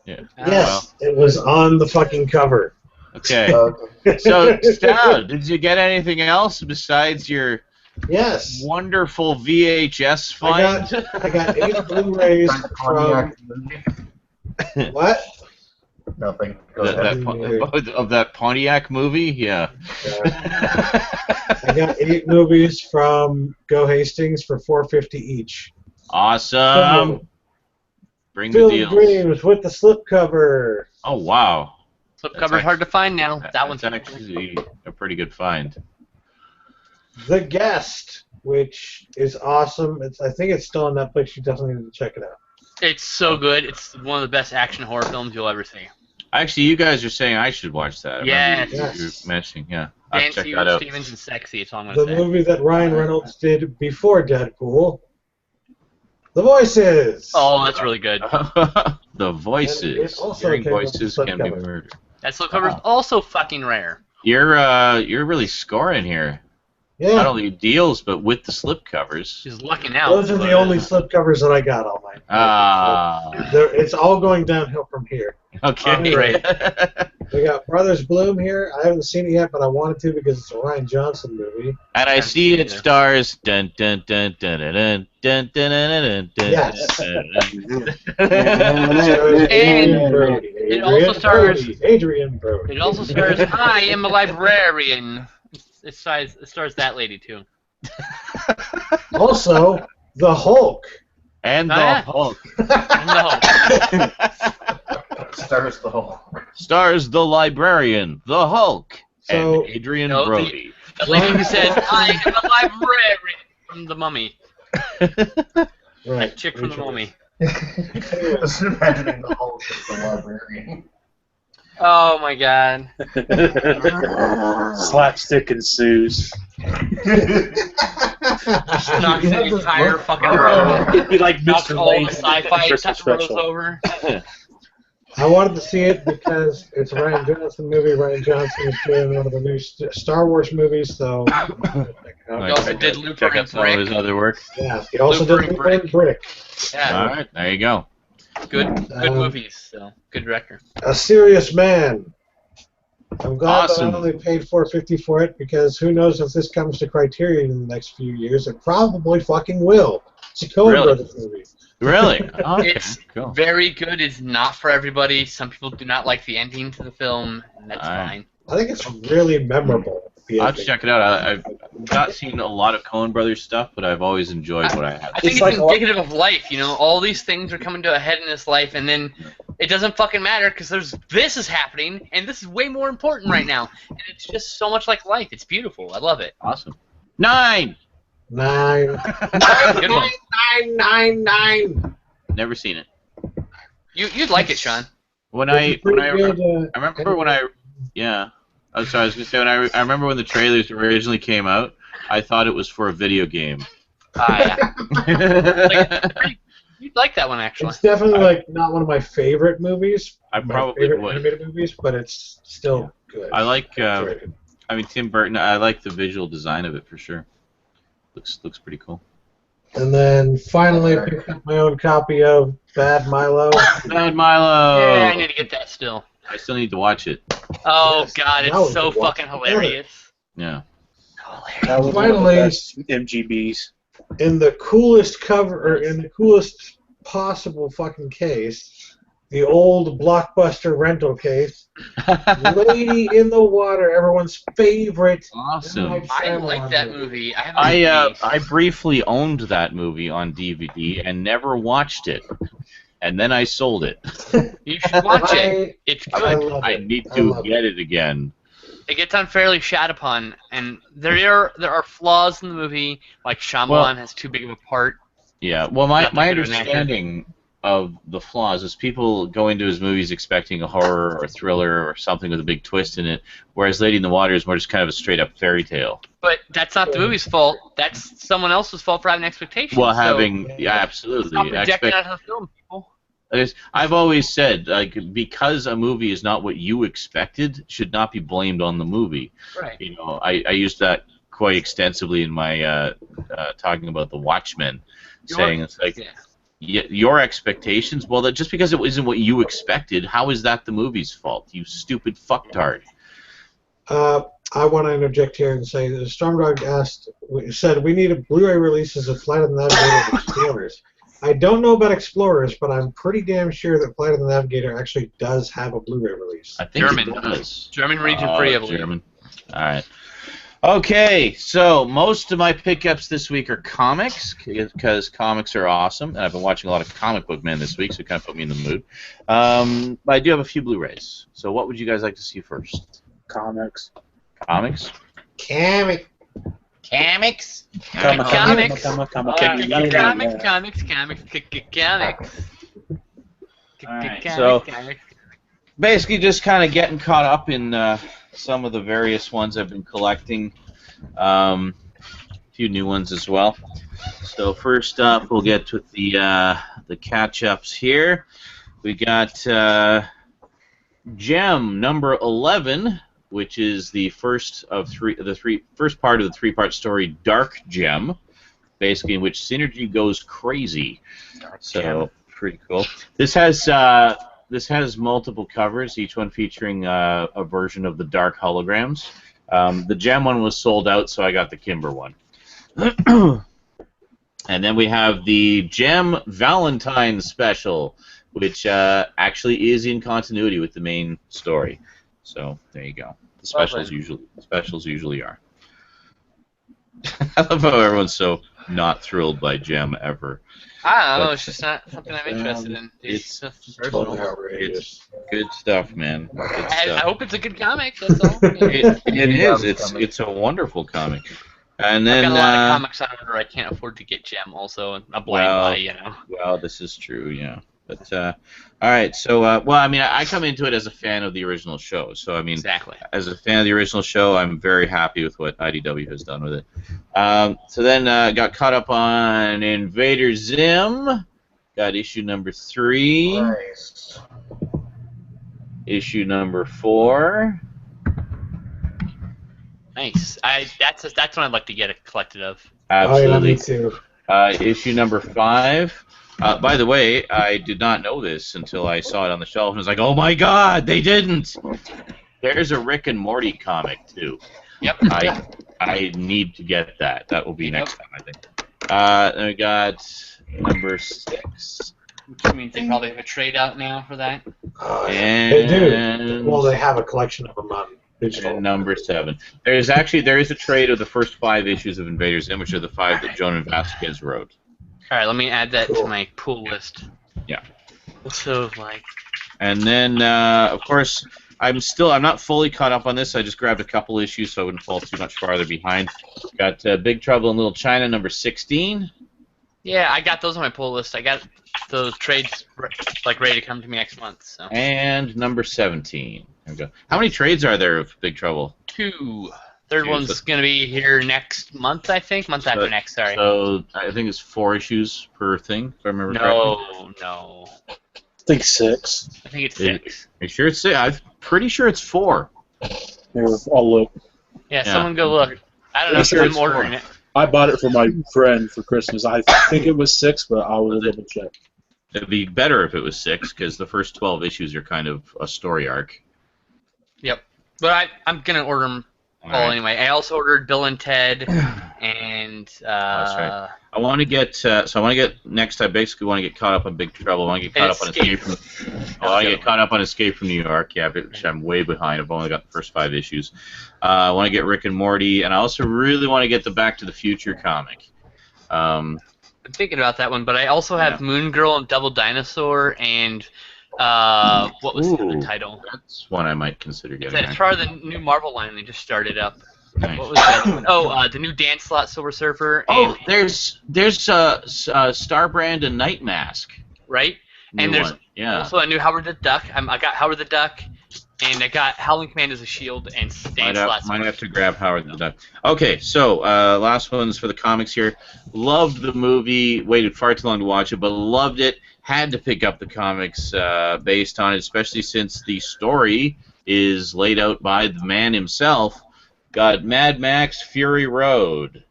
Yeah. Yes, it was on the fucking cover. Okay. So, Stout, did you get anything else besides your wonderful VHS find? I got 8 Blu-rays from... What? Nothing. Of that Pontiac movie? Yeah. I got 8 movies from Go Hastings for $4.50 each. Awesome. Bring the Film deals. Dreams with the slipcover. Oh, wow. Slipcover's hard to find now. That one's actually a pretty good find. The Guest, which is awesome. I think it's still on Netflix. You definitely need to check it out. It's so good. It's one of the best action horror films you'll ever see. Actually, you guys are saying I should watch that. Yes. You were mentioning, I'll Dan check that out. Stevens and sexy. It's all I'm going to The say. movie that Ryan Reynolds did before Deadpool. The Voices. Oh, that's really good. The Voices. Hearing voices can be murdered. That slipcover is also fucking rare. You're really scoring here. Yeah. Not only deals, but with the slipcovers. He's lucking out. Those are the only slipcovers that I got all night. It's all going downhill from here. Okay. Great. We got Brothers Bloom here. I haven't seen it yet, but I wanted to because it's a Ryan Johnson movie. And I see it stars dun dun dun dun dun dun dun dun dun dun. Yes. It also stars Adrian Brody. It also stars I am a librarian. It stars that lady too. Also, the Hulk. And the Hulk. Stars the Hulk. Stars the librarian, the Hulk, So, and Adrian Brody. The lady who says I am a librarian from The Mummy. Right. That chick from The Mummy. Just imagining the Hulk as the librarian. Oh my god. Slapstick ensues. Just knocks the entire fucking room. It'd be like Knocks Mr. all the Lane sci-fi Christmas rows special. over. I wanted to see it because it's a Ryan Johnson movie. Ryan Johnson is doing one of the new Star Wars movies, so... He also did Looper Check and out some of his Brick. other work. Yeah, he also Looper did and Looper and Brick. Yeah, All right, there you go. good movies. So good director. A Serious Man. I'm glad Awesome. that I only paid $4.50 for it because who knows if this comes to Criterion in the next few years. It probably fucking will. It's a Coen Really? Brothers movie. Really? Okay, It's cool. very good. It's not for everybody. Some people do not like the ending to the film, and that's Alright. fine. I think it's really memorable. I'll have to check it out. I've not seen a lot of Coen Brothers stuff, but I've always enjoyed what I have. I think it's indicative of life, you know. All these things are coming to a head in his life, and then it doesn't fucking matter because this is happening, and this is way more important right now. And it's just so much like life. It's beautiful. I love it. Awesome. 9. 9. Good one. 9. Never seen it. You'd like it, Sean. I remember when I I was gonna say I remember when the trailers originally came out, I thought it was for a video game. Yeah. You'd like that one actually. It's definitely like not one of my favorite movies. I probably would. Animated movies, but it's still good. I like. Tim Burton. I like the visual design of it for sure. Looks pretty cool. And then finally picked up my own copy of Bad Milo. Bad Milo. Yeah, I need to get that still. I still need to watch it. Oh God, it's so fucking hilarious. Yeah. Finally, MGBs. in the coolest cover, or in the coolest possible fucking case, the old Blockbuster rental case, Lady in the Water, everyone's favorite. Awesome. I like that movie. I briefly owned that movie on DVD and never watched it. And then I sold it. You should watch it. It's good. I need to get it again. It gets unfairly shat upon, and there are flaws in the movie. Like Shyamalan has too big of a part. Yeah. Well, my understanding of the flaws is people go into his movies expecting a horror or thriller or something with a big twist in it, whereas Lady in the Water is more just kind of a straight up fairy tale. But that's not the movie's fault. That's someone else's fault for having expectations. Well, absolutely. Stop projecting out of the film, people. I've always said, because a movie is not what you expected, should not be blamed on the movie. Right. You know, I used that quite extensively in my talking about The Watchmen, saying it's like your expectations. Well, just because it isn't what you expected, how is that the movie's fault? You stupid fucktard. I want to interject here and say that Stormdog said we need a Blu-ray releases of Flight of the Navigator and Explorers. I don't know about Explorers, but I'm pretty damn sure that Flight of the Navigator actually does have a Blu-ray release. I think German it does. German region free, I believe. German. All right. Okay, so most of my pickups this week are comics, because comics are awesome, and I've been watching a lot of Comic Book Men this week, so it kind of put me in the mood. But I do have a few Blu-rays. So what would you guys like to see first? Comics. Comics? Comics. Comics. So basically just kind of getting caught up in some of the various ones I've been collecting. A few new ones as well. So first up, we'll get with the catch-ups here. We got Gem number 11, which is the first part of the three-part story Dark Gem, basically in which Synergy goes crazy. So pretty cool. This has multiple covers, each one featuring a version of the Dark holograms. The Gem one was sold out, so I got the Kimber one. And then we have the Gem Valentine special, which actually is in continuity with the main story. So there you go. The specials usually are. I love how everyone's so not thrilled by Gem ever. I don't know. It's just not something I'm interested in. It's totally outrageous. Good stuff, man. Good stuff. I hope it's a good comic. That's all. It is. It's a wonderful comic. And then I've got a lot of comics on order. I can't afford to get Gem. Also, a blind buy, you know. Well, this is true. Yeah. But all right, so well, I mean, I come into it as a fan of the original show. So I mean, exactly. As a fan of the original show, I'm very happy with what IDW has done with it. So then got caught up on Invader Zim. Got issue number 3. Nice. Issue number 4. Nice. That's one I'd like to get collected of. Absolutely. Oh, yeah, me too. Issue number 5. By the way, I did not know this until I saw it on the shelf and was like, oh my god, they didn't! There's a Rick and Morty comic, too. Yep. I need to get that. That will be next time, I think. Then we got number 6. Which means they probably have a trade out now for that. They do. Well, they have a collection of them on And number 7. There is a trade of the first 5 issues of Invaders Zim, which are the 5 that Jonan Vasquez wrote. All right, let me add that to my pool list. Yeah. So like. And then, of course, I'm not fully caught up on this. I just grabbed a couple issues so I wouldn't fall too much farther behind. Got Big Trouble in Little China, number 16. Yeah, I got those on my pull list. I got those trades like ready to come to me next month. So. And number 17. There we go. How many trades are there of Big Trouble? 2. Third one's going to be here next month, I think. Month after next, sorry. So I think it's 4 issues per thing, if I remember correctly. No. I think 6. I think it's 6. Are you sure it's 6? I'm pretty sure it's 4. Here, I'll look. Yeah, someone go look. I don't know if I'm ordering it. I bought it for my friend for Christmas. I think it was 6, but I will double check. It'd be better if it was 6, because the first 12 issues are kind of a story arc. Yep. But I'm going to order them all anyway. I also ordered Bill and Ted, and... That's right. I want to get... Next, I basically want to get caught up on Big Trouble. I want to get caught up on Escape from... I want to get caught up on Escape from New York, which I'm way behind. I've only got the first 5 issues. I want to get Rick and Morty, and I also really want to get the Back to the Future comic. I'm thinking about that one, but I also have Moon Girl and Double Dinosaur, and what was the other title? That's one I might consider getting. It's part of the new Marvel line they just started up. Nice. What was the other one? Oh, the new Dan Slott Silver Surfer. Oh, there's Starbrand and Night Mask. Right? And there's also a new Howard the Duck. I got Howard the Duck, and I got Howling Command as a Shield, and Dan Slott. Might have to grab Howard the Duck. Okay, so last ones for the comics here. Loved the movie. Waited far too long to watch it, but loved it. Had to pick up the comics based on it, especially since the story is laid out by the man himself. Got Mad Max Fury Road.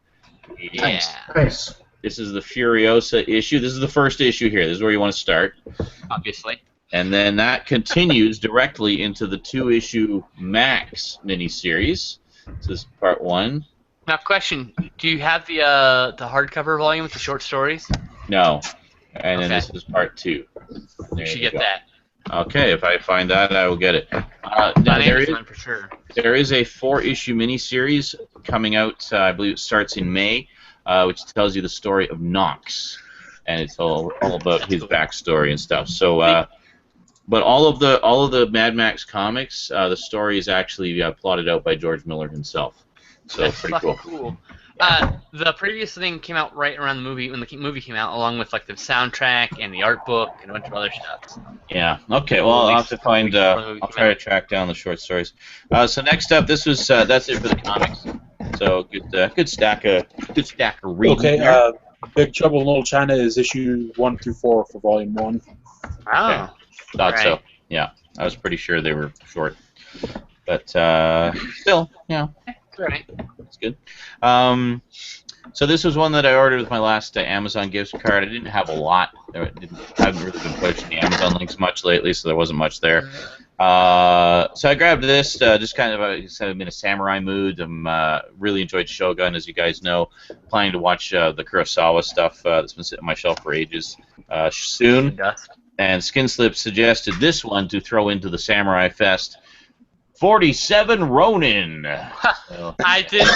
Yeah. Nice. This is the Furiosa issue. This is the first issue here. This is where you want to start. Obviously. And then that continues directly into the 2-issue Max miniseries. This is part 1. Now, question: do you have the hardcover volume with the short stories? No. And then this is part 2. You should get that. Okay, if I find that, I will get it. For sure. There is a 4-issue miniseries coming out. I believe it starts in May, which tells you the story of Knox, and it's all about his backstory and stuff. So, but all of the Mad Max comics, the story is actually plotted out by George Miller himself. So that's pretty cool. The previous thing came out right around the movie when the movie came out, along with like the soundtrack and the art book and a bunch of other stuff. So. Yeah. Okay. Well, I'll have to find. I'll try to track down the short stories. So next up, this was that's it for the comics. So good stack of reading. Okay. Big Trouble in Little China is issue 1 through 4 for volume 1. Oh. Okay. Thought so. Yeah. I was pretty sure they were short, but still, Right. That's good. So this was one that I ordered with my last Amazon gift card. I didn't have a lot. I haven't really been pushing the Amazon links much lately, so there wasn't much there. So I grabbed this, just kind of I'm in a samurai mood. Really enjoyed Shogun, as you guys know. Planning to watch the Kurosawa stuff that's been sitting on my shelf for ages soon. And Skinslip suggested this one to throw into the Samurai Fest. 47 Ronin. I didn't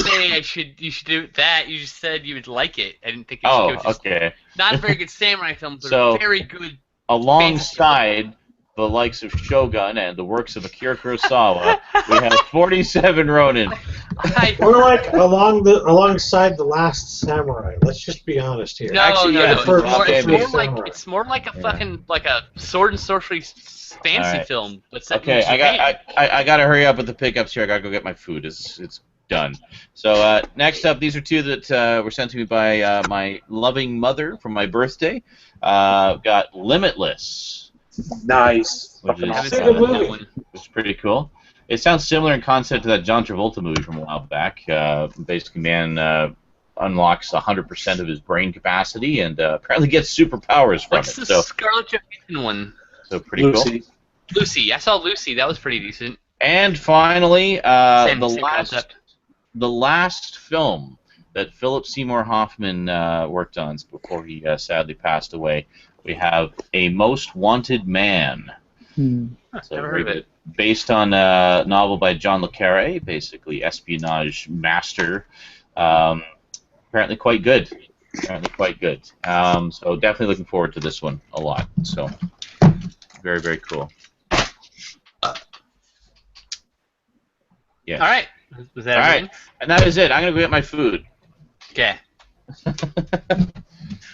say you should do that. You just said you would like it. I didn't think you should. Oh, okay. Not a very good samurai film, but a very good. Alongside the likes of Shogun and the works of Akira Kurosawa, we have 47 Ronin. We're like alongside the Last Samurai. Let's just be honest here. It's more like a fucking sword and sorcery fancy film. Okay, I gotta hurry up with the pickups here. I gotta go get my food. It's done. So next up, these are 2 that were sent to me by my loving mother for my birthday. Got Limitless. Nice. Which is pretty cool. It sounds similar in concept to that John Travolta movie from a while back. Basically, man unlocks 100% of his brain capacity and apparently gets superpowers from What's it. the Scarlett Johansson one? So pretty cool. Lucy. I saw Lucy. That was pretty decent. And finally, the last film that Philip Seymour Hoffman worked on before he sadly passed away. We have A Most Wanted Man. So very good. Based on a novel by John le Carré, basically espionage master. Apparently quite good. So definitely looking forward to this one a lot. So very, very cool. Yes. All right. Was that all everything? Right. And that is it. I'm going to go get my food. Okay.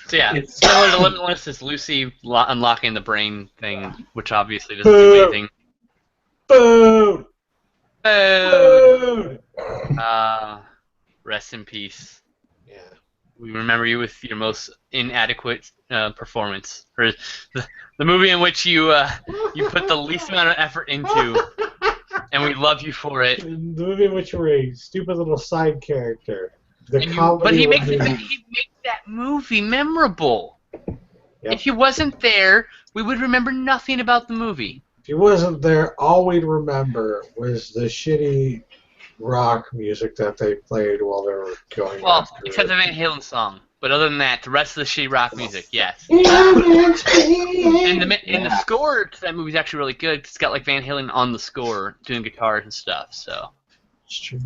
So yeah, similar to Limitless is Lucy unlocking the brain thing, which obviously doesn't do anything. Food! Food! Rest in peace. Yeah. We remember you with your most inadequate performance, or the movie in which you put the least amount of effort into, and we love you for it. The movie in which you were a stupid little side character. But he makes that movie memorable. Yep. If he wasn't there, we would remember nothing about the movie. If he wasn't there, all we'd remember was the shitty rock music that they played while they were going. Well, except the Van Halen song. But other than that, the rest of the shitty rock music, yes. And the score to that movie is actually really good. It's got like Van Halen on the score doing guitars and stuff. So. It's true.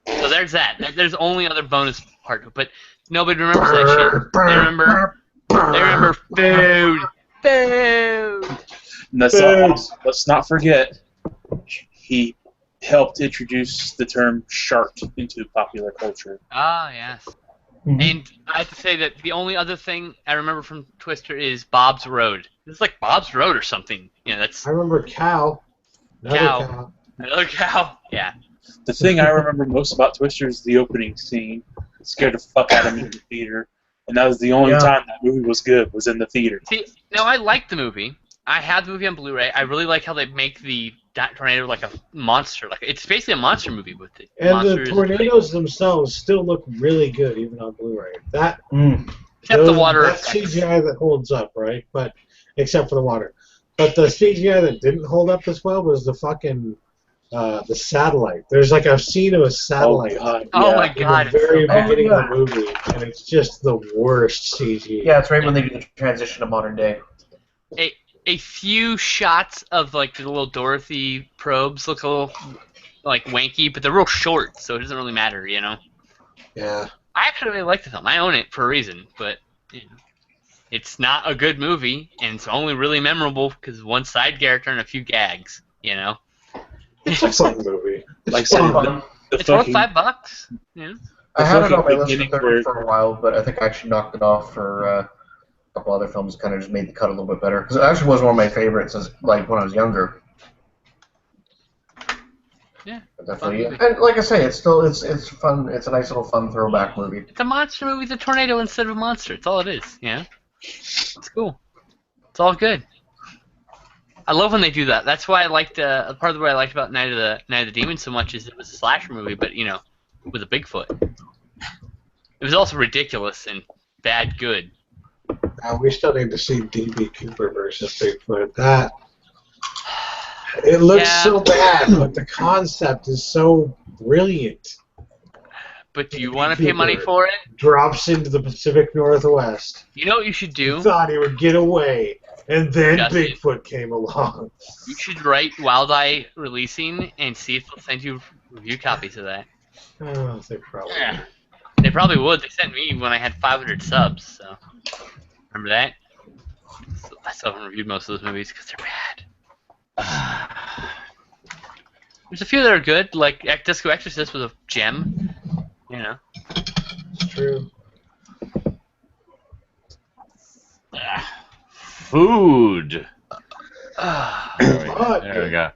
So there's that. There's only other bonus part, but nobody remembers that shit. They remember food. And let's not forget, he helped introduce the term shark into popular culture. Ah, yes. Mm-hmm. And I have to say that the only other thing I remember from Twister is Bob's Road. It's like Bob's Road or something. You know, that's. I remember cow. Another cow. Yeah. The thing I remember most about Twister is the opening scene. It scared the fuck out of me in the theater. And that was the only time that movie was good, was in the theater. See, now I liked the movie. I had the movie on Blu-ray. I really like how they make the tornado like a monster. Like it's basically a monster movie with it. And the tornadoes themselves still look really good, even on Blu-ray. Except the water. That's CGI that holds up, right? But except for the water. But the CGI that didn't hold up as well was the fucking the satellite. There's like a scene of a satellite. Oh my god! In the very beginning of the movie, and it's just the worst CG. Yeah, it's right when they do the transition to modern day. A few shots of like the little Dorothy probes look a little like wanky, but they're real short, so it doesn't really matter, you know. Yeah. I actually really like the film. I own it for a reason, but you know, it's not a good movie, and it's only really memorable because one side character and a few gags, you know. It's a fun movie. Like it's worth $5. Yeah. I had it on my list for a while, but I think I actually knocked it off for a couple other films. Kind of just made the cut a little bit better because it actually was one of my favorites, like when I was younger. Yeah. Definitely. And like I say, it's fun. It's a nice little fun throwback movie. It's a monster movie with a tornado instead of a monster. It's all it is. Yeah. It's cool. It's all good. I love when they do that. That's why I liked part of what I liked about Night of the Demon so much is it was a slasher movie, but you know, with a Bigfoot. It was also ridiculous and bad good. We still need to see D.B. Cooper versus Bigfoot. It looks so bad, but the concept is so brilliant. But do you want to pay money for it? Drops into the Pacific Northwest. You know what you should do? Thought he would get away. And then Bigfoot came along. You should write Wild Eye Releasing and see if they'll send you review copies of that. Oh, they probably would. They probably would. They sent me when I had 500 subs, so... Remember that? I still haven't reviewed most of those movies because they're bad. There's a few that are good, like Disco Exorcist was a gem. You know. It's true. Food. There we go.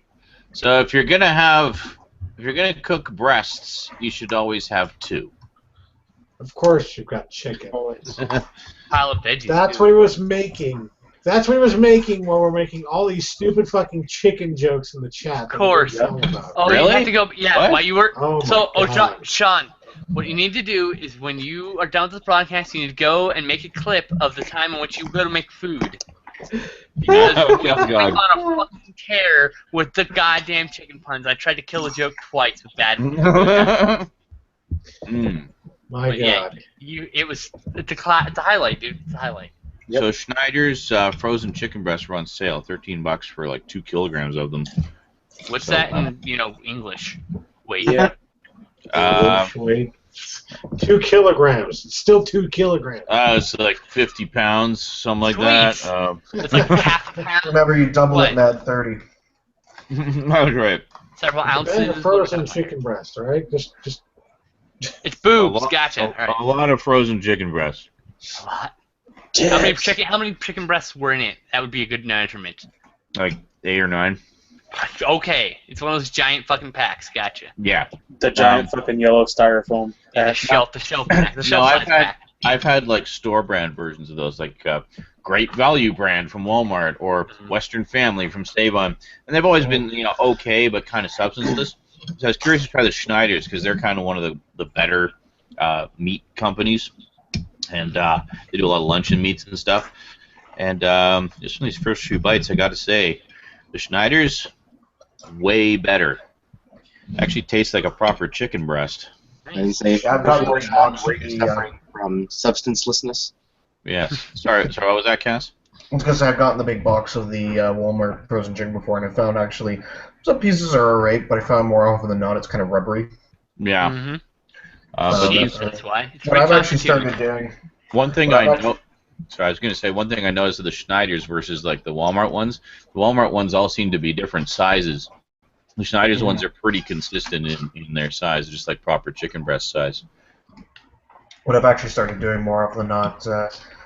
So if you're gonna cook breasts, you should always have two. Of course, you've got chicken. Pile of veggies. That's what he was making. That's what he was making while we're making all these stupid fucking chicken jokes in the chat. Of course. Oh, really? You have to go. Yeah. What? While you were. Oh, Sean. What you need to do is when you are done with this broadcast, you need to go and make a clip of the time in which you go to make food. Because you're on a fucking tear with the goddamn chicken puns. I tried to kill a joke twice with that. My God. Yeah, it's a highlight, dude. It's a highlight. Yep. So Schneider's frozen chicken breasts were on sale, $13 for like 2 kilograms of them. What's that in English? Wait. Yeah. English weight. 2 kilograms. It's still 2 kilograms. It's like 50 pounds, something like that. It's like half a pound. Remember, you double it and add 30. That was right. Several ounces. A frozen chicken breast, right? Just. It's boobs. Gotcha. A lot of frozen chicken breasts. A lot. How many chicken breasts were in it? That would be a good measurement. Like 8 or 9. Okay, it's one of those giant fucking packs. Gotcha. Yeah. The giant fucking yellow styrofoam pack. Yeah, the shelf pack. The shelf size pack. I've had like store brand versions of those, like Great Value brand from Walmart or Western Family from Save-On, and they've always been okay, but kind of substanceless. So I was curious to try the Schneiders because they're kind of one of the better meat companies, and they do a lot of luncheon meats and stuff. And just from these first few bites, I got to say, the Schneiders, way better. Actually tastes like a proper chicken breast. And say, I've got suffering from substancelessness. Yeah. Sorry, what was that, Cass? Because I've gotten the big box of the Walmart frozen chicken before, and I found actually some pieces are alright, but I found more often than not it's kind of rubbery. Yeah. Mm-hmm. That's why. What I've actually started doing. One thing I know. Sorry, I was going to say one thing I noticed of the Schneiders versus like the Walmart ones. The Walmart ones all seem to be different sizes. The Schneiders ones are pretty consistent in their size, just like proper chicken breast size. What I've actually started doing more often than not,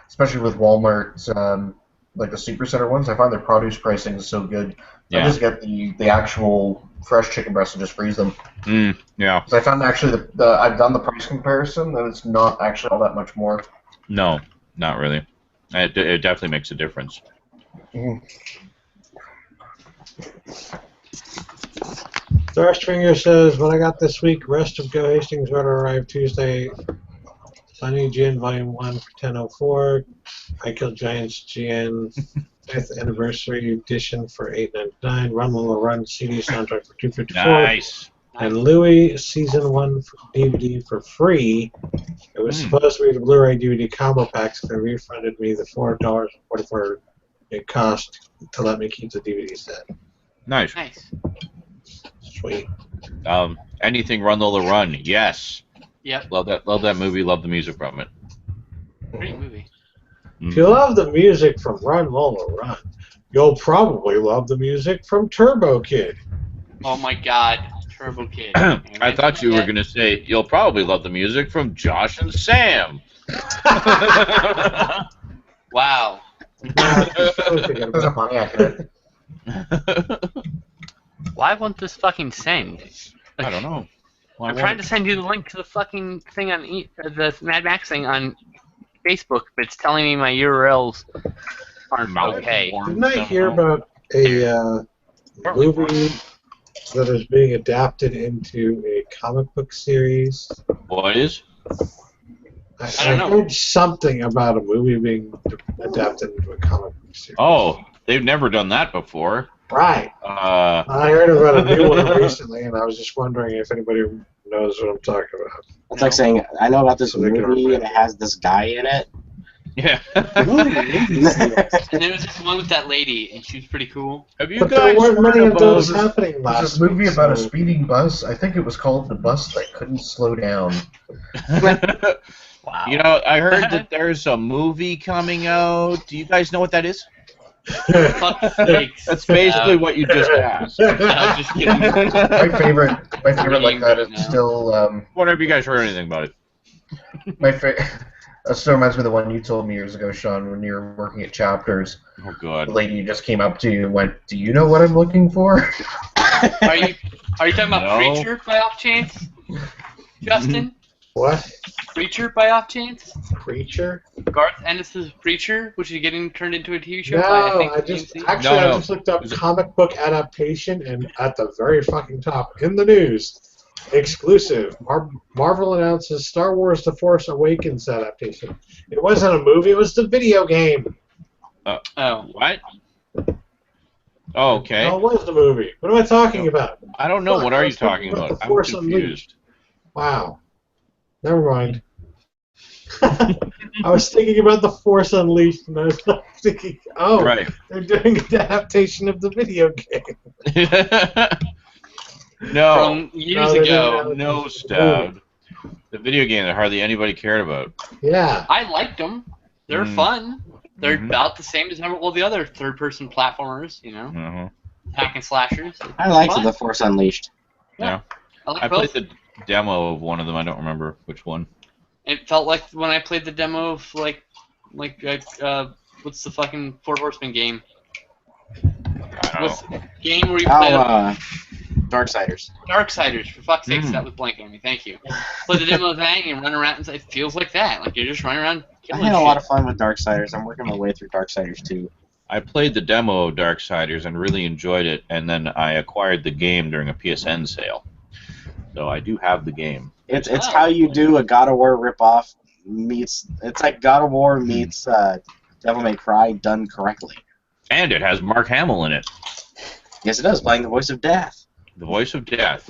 especially with Walmart, like the Supercenter ones, I find their produce pricing is so good. I just get the actual fresh chicken breasts and just freeze them. Yeah. So I found actually I've done the price comparison, and it's not actually all that much more. No, not really. It definitely makes a difference. Thirstfinger says, what I got this week, rest of Go Hastings Road arrived Tuesday. Sunny Gin Volume 1 for $10.04. I Kill Giants GN 5th Anniversary Edition for $8.99. Run Will Run CD soundtrack for $2.54. Nice. And Louie Season 1 DVD for free. It was supposed to be the Blu-ray DVD combo packs. They refunded me the $4.44 it cost to let me keep the DVD set. Nice. Sweet. Anything Run Lola Run? Yes. Yep. Love that movie. Love the music from it. Great movie. If you love the music from Run Lola Run, you'll probably love the music from Turbo Kid. Oh my God, Turbo Kid. I thought you were going to say you'll probably love the music from Josh and Sam. Wow. That's a funny accurate. Why won't this fucking send? I don't know. I'm trying to send you the link to the fucking thing on the Mad Max thing on Facebook, but it's telling me my URLs aren't okay. Didn't I hear about a movie that is being adapted into a comic book series? What is? I heard something about a movie being adapted into a comic book series. Oh, they've never done that before. Right. I heard about a new one recently, and I was just wondering if anybody knows what I'm talking about. It's like saying, I know about this movie, and it has this guy in it. Yeah. And there was this one with that lady, and she was pretty cool. Have you But guys there weren't many heard of those about happening last There's this movie week, about a so- speeding bus. I think it was called The Bus That Couldn't Slow Down. Wow. You know, I heard that there's a movie coming out. Do you guys know what that is? Fuck's sakes. That's basically what you just asked. I'm just kidding. my favorite like that is still. Wonder if you guys heard anything about it. My favorite. That still reminds me of the one you told me years ago, Sean, when you were working at Chapters. Oh God. The lady just came up to you and went, "Do you know what I'm looking for?" Are you talking about No. Preacher by off chance, Justin? What? Preacher by off chance? Preacher? Garth Ennis's Preacher, which is getting turned into a TV show No, by, I think, I just AMC? No. I just looked up comic book adaptation, and at the very fucking top in the news, exclusive. Marvel announces Star Wars: The Force Awakens adaptation. It wasn't a movie; it was the video game. Oh. What? Oh, okay. No, it was the movie. What am I talking about? I don't know. Fuck, What I are you was talking talking about about? The I'm Force confused. Wow. Never mind. I was thinking about the Force Unleashed, and I was thinking, oh, right. They're doing an adaptation of the video game. No. From years ago. No, Stab. The video game that hardly anybody cared about. Yeah. I liked them. They're fun. They're about the same as all the other third-person platformers, you know? Hack and slashers. I liked the Force Unleashed. Yeah. I played the demo of one of them. I don't remember which one. It felt like when I played the demo of, what's the fucking Four Horsemen game? What's the game where you play Darksiders. Darksiders, for fuck's sake, that was blanking on me. Thank you. Play the demo of that and run around, and it feels like that. Like you're just running around killing I had a lot of fun with Darksiders. I'm working my way through Darksiders 2. I played the demo of Darksiders and really enjoyed it, and then I acquired the game during a PSN sale. So I do have the game. It's how you do a God of War ripoff meets. It's like God of War meets Devil May Cry done correctly. And it has Mark Hamill in it. Yes, it does, playing the voice of Death. The voice of Death.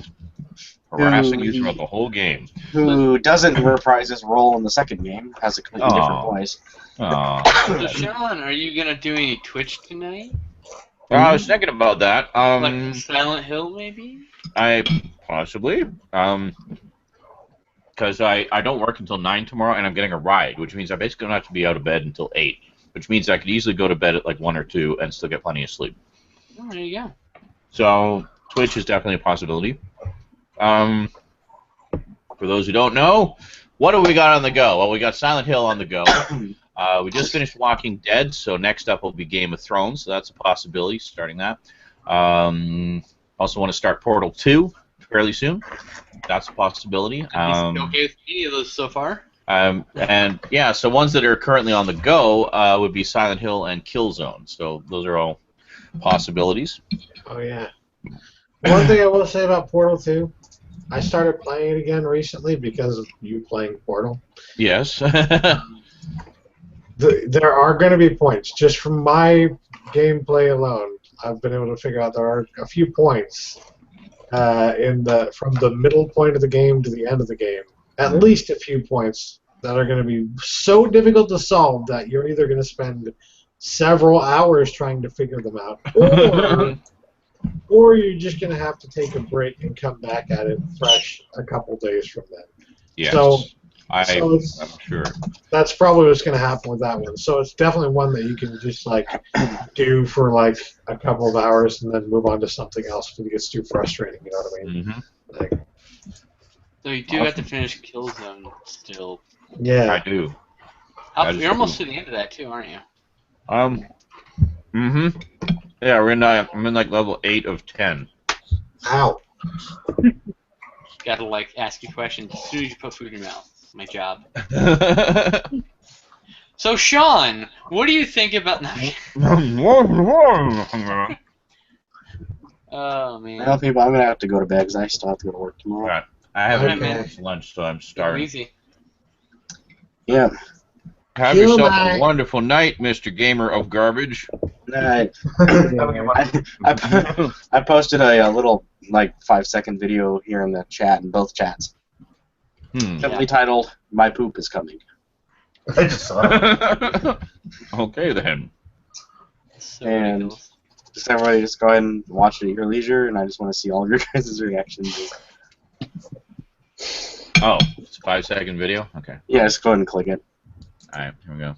Harassing you throughout the whole game. Who doesn't reprise his role in the second game, has a completely different voice. So, Sean, are you going to do any Twitch tonight? I was thinking about that. Like Silent Hill, maybe? Possibly. Because I don't work until 9 tomorrow, and I'm getting a ride, which means I basically don't have to be out of bed until 8, which means I could easily go to bed at like 1 or 2 and still get plenty of sleep. Oh, there you go. So Twitch is definitely a possibility. For those who don't know, what do we got on the go? Well, we got Silent Hill on the go. We just finished Walking Dead, so next up will be Game of Thrones, so that's a possibility, starting that. Also want to start Portal 2 fairly soon. That's a possibility. Okay with any of those so far? And yeah, so ones that are currently on the go would be Silent Hill and Killzone. So those are all possibilities. Oh yeah. One thing I will say about Portal 2, I started playing it again recently because of you playing Portal. Yes. There are going to be points. Just from my gameplay alone, I've been able to figure out there are a few points from the middle point of the game to the end of the game. At least a few points that are going to be so difficult to solve that you're either going to spend several hours trying to figure them out, or you're just going to have to take a break and come back at it fresh a couple days from then. Yes. I'm sure. That's probably what's going to happen with that one. So it's definitely one that you can just do for like a couple of hours and then move on to something else if it gets too frustrating. You know what I mean? Mm-hmm. So you do have to finish Killzone still. Yeah, I do. You're almost to the end of that too, aren't you? Yeah, I'm in like level 8 of 10. Ow. Gotta ask you questions as soon as you put food in your mouth. My job. So Sean, what do you think about? Oh man. Well, people, I'm gonna have to go to bed because I still have to go to work tomorrow. Right. I haven't finished lunch, so I'm starving. Easy. Yeah. Have yourself a wonderful night, Mr. Gamer of Garbage. I posted a little 5-second video here in the chat, in both chats. Simply titled, "My poop is coming." I just saw it. Okay then. And just everybody just go ahead and watch it at your leisure, and I just want to see all of your guys' reactions. Oh, it's a 5-second video? Okay. Yeah, just go ahead and click it. Alright, here we go.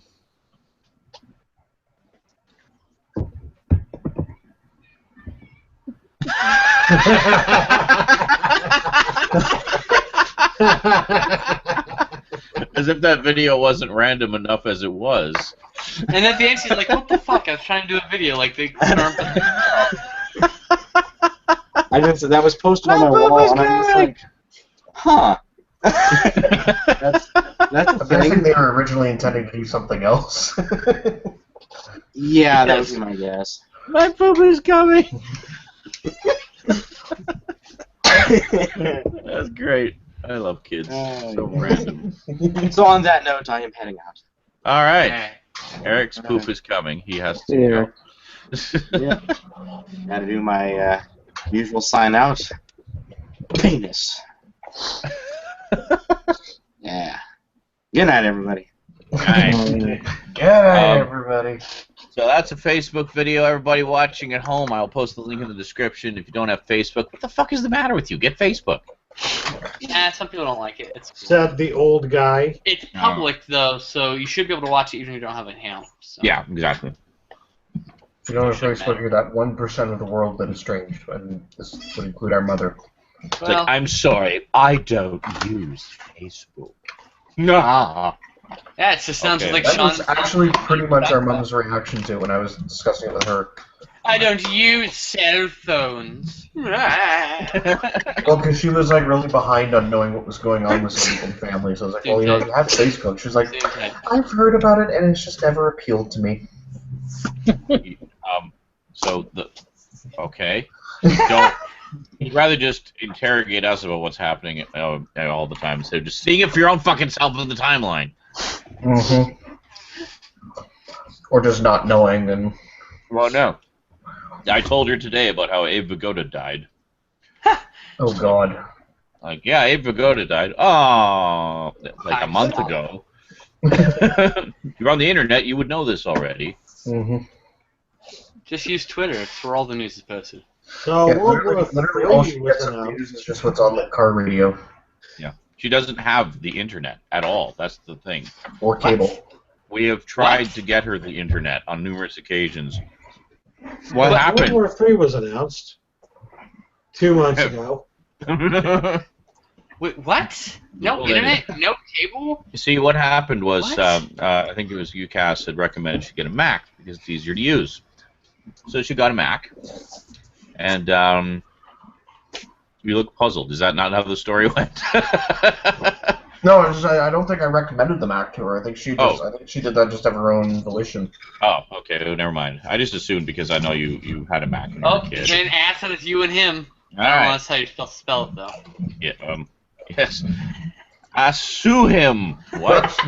As if that video wasn't random enough as it was. And at the end she's like, what the fuck? I was trying to do a video that was posted on my wall, and I'm just like, huh. that's the thing. I think they were originally intending to do something else. Yeah, that would be my guess. My poop is coming! That's great. I love kids. So random. So on that note, I am heading out. All right. Eric's poop is coming. He has to go. Yeah. Gotta do my usual sign out. Penis. Yeah. Good night, everybody. Good night. Good night, everybody. So that's a Facebook video. Everybody watching at home, I'll post the link in the description. If you don't have Facebook, what the fuck is the matter with you? Get Facebook. Yeah, some people don't like it. It's cool. Said the old guy. It's public though, so you should be able to watch it even if you don't have an account. So. Yeah, exactly. If you don't have Facebook, you're that 1% of the world that is estranged, and this would include our mother. It's like, I'm sorry, I don't use Facebook. Nah. Yeah, it just sounds like that Sean. was actually pretty much our mom's reaction to it when I was discussing it with her. I don't use cell phones. Well, because she was like really behind on knowing what was going on with some people in family, so I was like, well, you know, you have Facebook. She's like, I've heard about it, and it's just never appealed to me. Okay. You'd rather just interrogate us about what's happening all the time instead of just seeing it for your own fucking self in the timeline. Mm-hmm. Or just not knowing and... Well, no. I told her today about how Abe Vigoda died. Oh, God. Like, yeah, Abe Vigoda died. Oh, like a month ago. You're on the internet, you would know this already. Mm-hmm. Just use Twitter. It's where all the news is posted. So yeah, literally all she gets of news is just what's on the car radio. Yeah. She doesn't have the internet at all. That's the thing. Or cable. We have tried to get her the internet on numerous occasions. What happened? World War 3 was announced 2 months ago. Wait, what? No internet? No cable? You see, what happened was, I think it was UCAS had recommended she get a Mac because it's easier to use. So she got a Mac, and you look puzzled. Is that not how the story went? No, I don't think I recommended the Mac to her. I think she did that just of her own volition. Oh, okay. Oh, never mind. I just assumed because I know you had a Mac when you were a kid. Okay, ask that it's you and him. All I don't right. know that's how you spell it though. Yeah. Yes. I sue him. What? So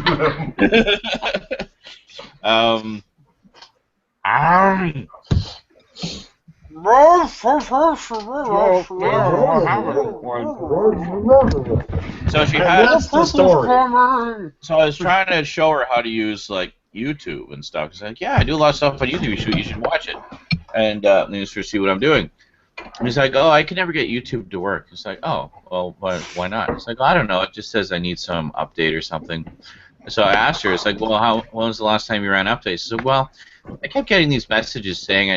she had. That's the story. So I was trying to show her how to use like YouTube and stuff. She's like, "Yeah, I do a lot of stuff on YouTube. You should watch it." And just to see what I'm doing. And he's like, "Oh, I can never get YouTube to work." It's like, "Oh, well, why not?" It's like, "I don't know. It just says I need some update or something." So I asked her. It's like, "Well, when was the last time you ran updates?" She said, "Well, I kept getting these messages saying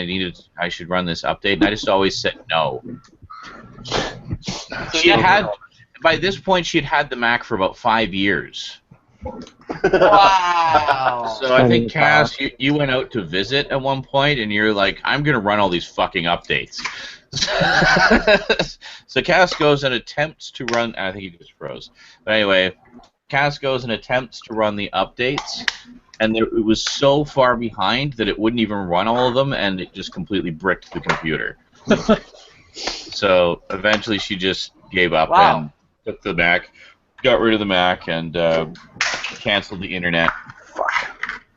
I should run this update, and I just always said no." She had, by this point, she had the Mac for about 5 years. Wow. So I think, Cass, you went out to visit at one point, and you're like, "I'm gonna run all these fucking updates." So Cass goes and attempts to run. I think he just froze. But anyway, Cass goes and attempts to run the updates, and it was so far behind that it wouldn't even run all of them, and it just completely bricked the computer. So eventually she just gave up and took the Mac, got rid of the Mac, and canceled the internet.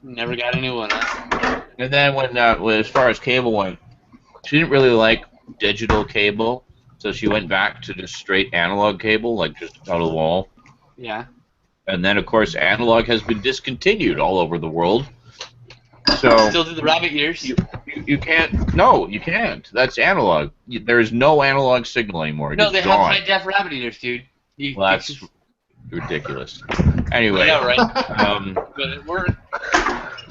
Never got a new one, huh? And then when as far as cable went, she didn't really like digital cable, so she went back to just straight analog cable, like just out of the wall. Yeah. And then, of course, analog has been discontinued all over the world. So still do the rabbit ears? You can't. No, you can't. That's analog. There is no analog signal anymore. No, they have high def rabbit eaters, dude. Well, that's ridiculous. Anyway. Yeah, right. But we're...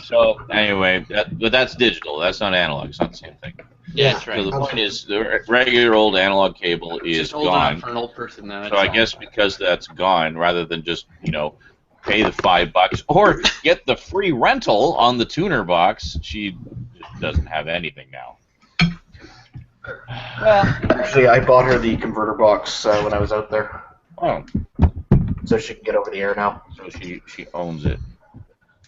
So anyway, but that's digital. That's not analog. It's not the same thing. Yeah, that's right. So the point is, the regular old analog cable is just old gone. enough for an old person, though. So I guess because that's gone, rather than just pay the $5 or get the free rental on the tuner box, she just doesn't have anything now. Well, actually, I bought her the converter box when I was out there. Oh. So she can get over the air now. So she owns it.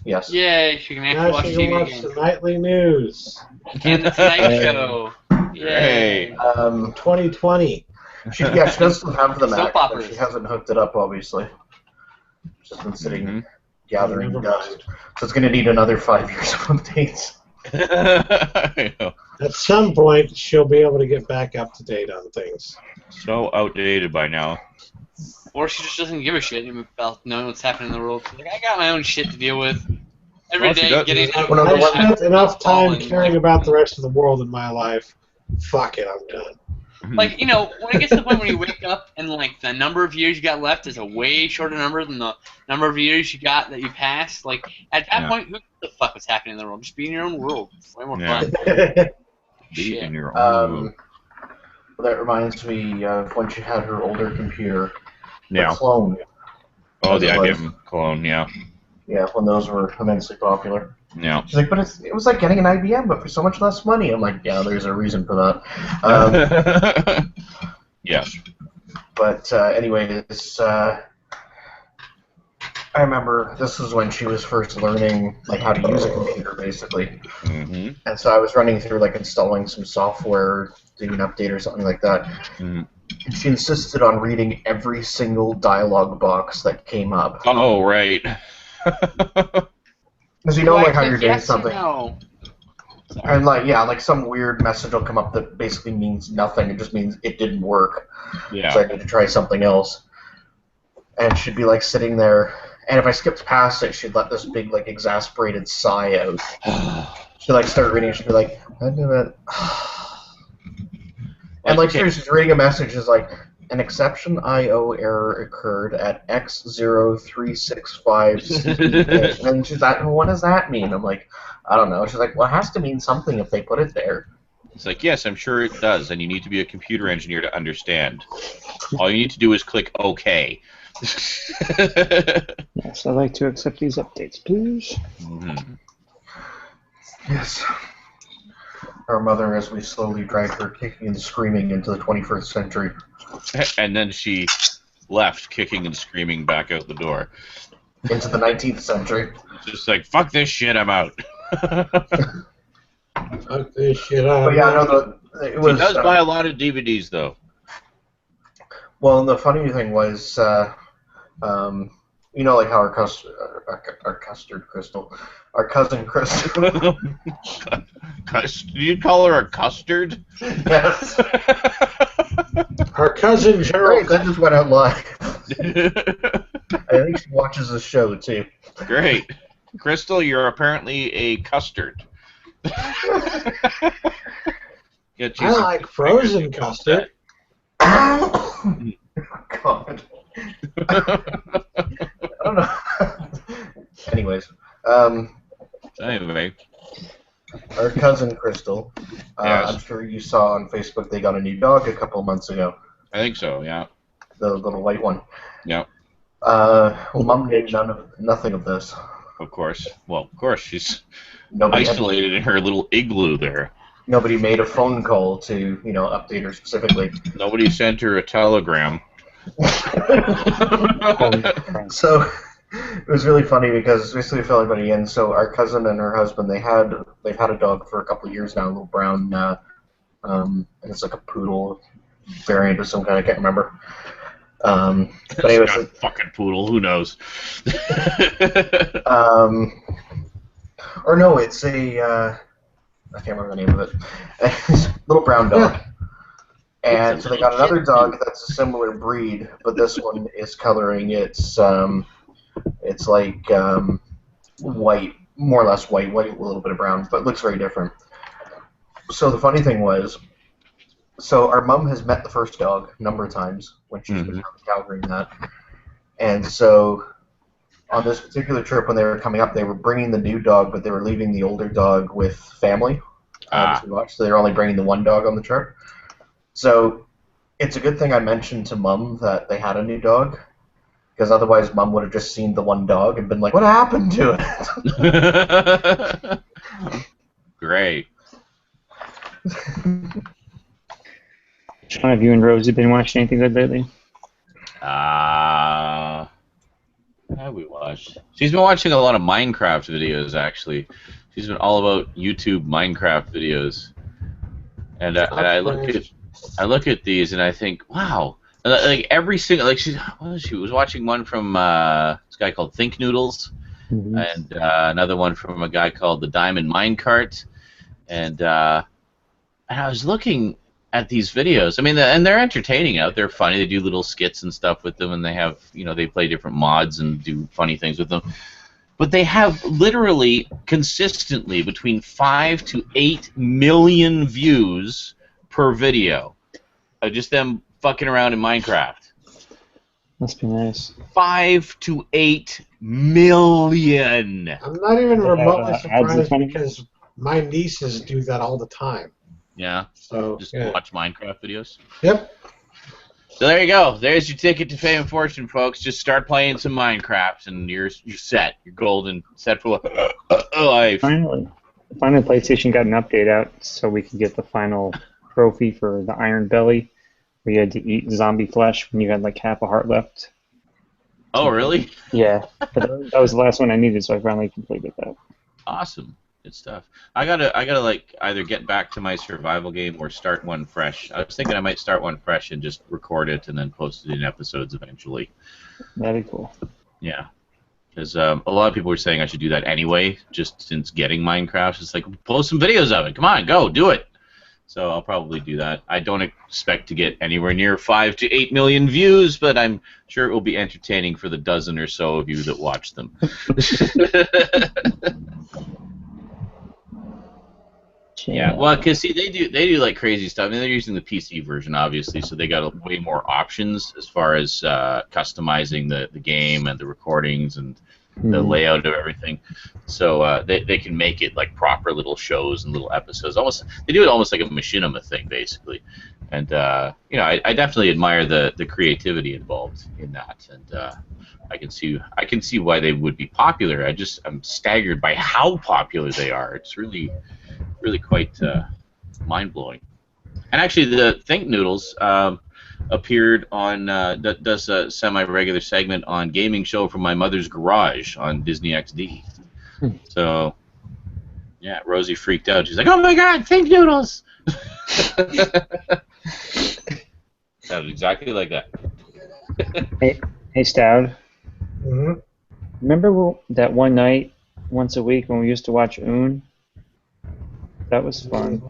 Yes. Yay, she can actually watch TV watch again. the nightly news. And the Tonight Show. Yay. 2020. She does still have the Mac, Soap but operas. she hasn't hooked it up, obviously. She's been sitting gathering dust. So it's going to need another 5 years of updates. At some point, she'll be able to get back up to date on things. So outdated by now. Or she just doesn't give a shit about knowing what's happening in the world. She's like, I got my own shit to deal with. Every day getting I spent enough time caring about the rest of the world in my life. Fuck it, I'm done. Like, you know, when it gets to the point where you wake up and, like, the number of years you got left is a way shorter number than the number of years you got that you passed, like, at that point, who the fuck was happening in the world? Just be in your own world. It's way more fun. Be in your own world. That reminds me of when she had her older computer. Yeah. The clone. Oh, the IBM clone, yeah. Yeah, when those were immensely popular. Yeah. She's like, but it was like getting an IBM, but for so much less money. I'm like, yeah, there's a reason for that. Yes. But anyway, I remember this was when she was first learning like how to use a computer, basically. Mm-hmm. And so I was running through like installing some software, doing an update or something like that. Mm. And she insisted on reading every single dialogue box that came up. Oh, right. Because you know, like how you're doing something, and like some weird message will come up that basically means nothing. It just means it didn't work. Yeah. So I need to try something else. And she'd be like sitting there, and if I skipped past it, she'd let this big like exasperated sigh out. She'd like start reading. She'd be like, I do it. And like seriously, reading a message is like, an exception I/O error occurred at X0365. And she's like, what does that mean? I'm like, I don't know. She's like, well, it has to mean something if they put it there. It's like, yes, I'm sure it does, and you need to be a computer engineer to understand. All you need to do is click OK. Yes, I'd like to accept these updates, please. Mm-hmm. Yes. Our mother, as we slowly drag her kicking and screaming into the 21st century. And then she left, kicking and screaming back out the door. Into the 19th century. Just like, fuck this shit, I'm out. Fuck this shit, I'm out. But yeah, no, it was. She does buy a lot of DVDs, though. Well, the funny thing was, you know, like how our custard Crystal, our cousin Crystal. You'd call her a custard? Yes. Our cousin Gerald. Great, that just went out live. I think she watches the show too. Great, Crystal, you're apparently a custard. I like frozen custard. God. I don't know. Anyways, anyway, our cousin Crystal. Yes. I'm sure you saw on Facebook they got a new dog a couple of months ago. I think so. Yeah. The little white one. Yeah. Well, Mom knew nothing of this. Of course. Well, of course, she's Nobody isolated in her little igloo there. Nobody made a phone call to, update her specifically. Nobody sent her a telegram. So it was really funny because basically to fill everybody in. So our cousin and her husband, they've had a dog for a couple of years now, a little brown, and it's like a poodle variant of some kind. I can't remember. But anyways, it's not a fucking poodle. Who knows? Or no, it's a. I can't remember the name of it. It's a little brown dog. And so they got another dog that's a similar breed, but this one is coloring. It's like white, more or less white, a little bit of brown, but it looks very different. So the funny thing was, our mom has met the first dog a number of times when she's been out in Calgary and that. And so on this particular trip when they were coming up, they were bringing the new dog, but they were leaving the older dog with family to watch. So they were only bringing the one dog on the trip. So it's a good thing I mentioned to Mum that they had a new dog, because otherwise Mum would have just seen the one dog and been like, what happened to it? Great. Sean, have you and Rosie been watching anything good lately? Have we watched? She's been watching a lot of Minecraft videos, actually. She's been all about YouTube Minecraft videos. And I look at these and I think, wow, like every single, like she was watching one from this guy called Think Noodles, and another one from a guy called the Diamond Minecart, and I was looking at these videos. I mean, and they're entertaining out. They're funny. They do little skits and stuff with them, and they have, they play different mods and do funny things with them. But they have literally consistently between 5 to 8 million views per video. Just them fucking around in Minecraft. Must be nice. 5 to 8 million. I'm not even remotely surprised because my nieces do that all the time. Yeah. So just watch Minecraft videos. Yep. So there you go. There's your ticket to fame and fortune, folks. Just start playing some Minecraft, and you're set. You're golden, set for life. Finally, PlayStation got an update out, so we could get the final trophy for the Iron Belly, where you had to eat zombie flesh when you had like half a heart left. Oh, really? Yeah. But that was the last one I needed, so I finally completed that. Awesome. Good stuff. I gotta like either get back to my survival game or start one fresh. I was thinking I might start one fresh and just record it and then post it in episodes eventually. That'd be cool. Yeah, because a lot of people were saying I should do that anyway. Just since getting Minecraft, it's like post some videos of it. Come on, go do it. So I'll probably do that. I don't expect to get anywhere near 5 to 8 million views, but I'm sure it will be entertaining for the dozen or so of you that watch them. Yeah, well, because see, they do like crazy stuff. I mean, they're using the PC version, obviously, so they got way more options as far as customizing the game and the recordings and the layout of everything. So they can make it like proper little shows and little episodes. They do it almost like a machinima thing, basically. And I definitely admire the creativity involved in that, and I can see why they would be popular. I'm staggered by how popular they are. It's really quite mind-blowing. And actually, the Think Noodles appeared on does a semi-regular segment on Gaming Show from My Mother's Garage on Disney XD. So, yeah, Rosie freaked out. She's like, "Oh my God, Think Noodles!" Sounded exactly like that. Hey, Stout. Mm-hmm. Remember that one night, once a week, when we used to watch Oon? That was fun.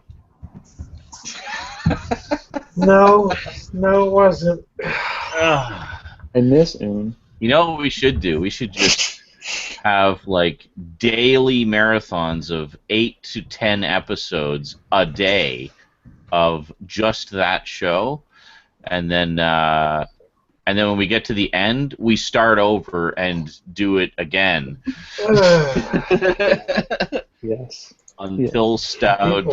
No, it wasn't. I miss Oon. You know what we should do? We should just have like daily marathons of 8 to 10 episodes a day of just that show, and then when we get to the end, we start over and do it again. Yes. Until Stout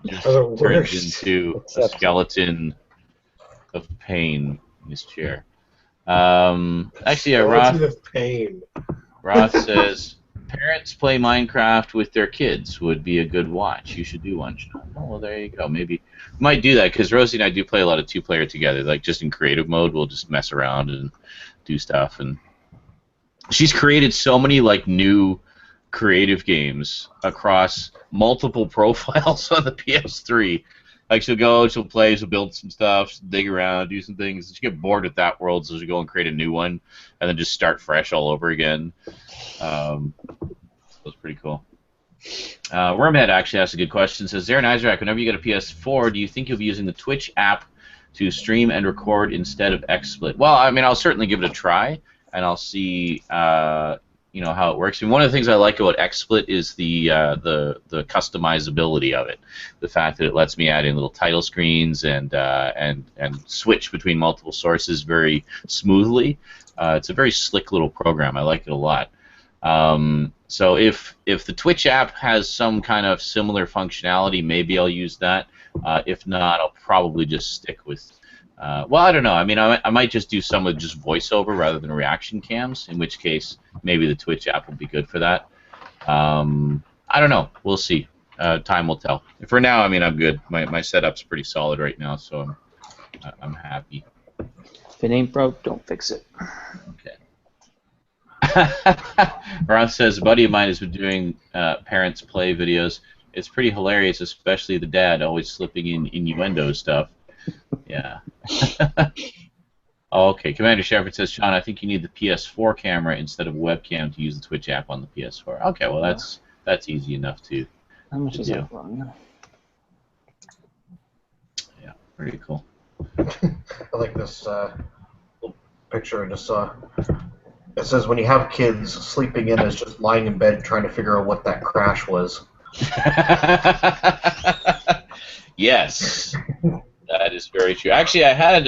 just turns into a skeleton of pain in his chair. Actually, Roth says, parents play Minecraft with their kids would be a good watch. You should do one. Oh, well, there you go. Maybe we might do that, because Rosie and I do play a lot of two-player together. Like, just in creative mode, we'll just mess around and do stuff. And she's created so many, like, new creative games across multiple profiles on the PS3. Like, she'll play, she'll build some stuff, dig around, do some things. She'll get bored with that world, so she'll go and create a new one, and then just start fresh all over again. So it's pretty cool. Wormhead actually asked a good question. Says, Zarin Isaac, whenever you get a PS4, do you think you'll be using the Twitch app to stream and record instead of XSplit? Well, I mean, I'll certainly give it a try, and I'll see how it works. And one of the things I like about XSplit is the customizability of it. The fact that it lets me add in little title screens and switch between multiple sources very smoothly. It's a very slick little program. I like it a lot. So if the Twitch app has some kind of similar functionality, maybe I'll use that. If not, I'll probably just stick with. Well, I don't know. I mean, I might just do some with just voiceover rather than reaction cams, in which case maybe the Twitch app will be good for that. I don't know. We'll see. Time will tell. For now, I mean, I'm good. My setup's pretty solid right now, so I'm happy. If it ain't broke, don't fix it. Okay. Roth says, a buddy of mine has been doing parents play videos. It's pretty hilarious, especially the dad always slipping in innuendo stuff. Yeah. Okay, Commander Shepard says, Sean, I think you need the PS4 camera instead of a webcam to use the Twitch app on the PS4. Okay, well that's easy enough to How much is do. that wrong? Yeah. Pretty cool. I like this little picture I just saw. It says when you have kids, sleeping in is just lying in bed trying to figure out what that crash was. Yes, that is very true. Actually, I had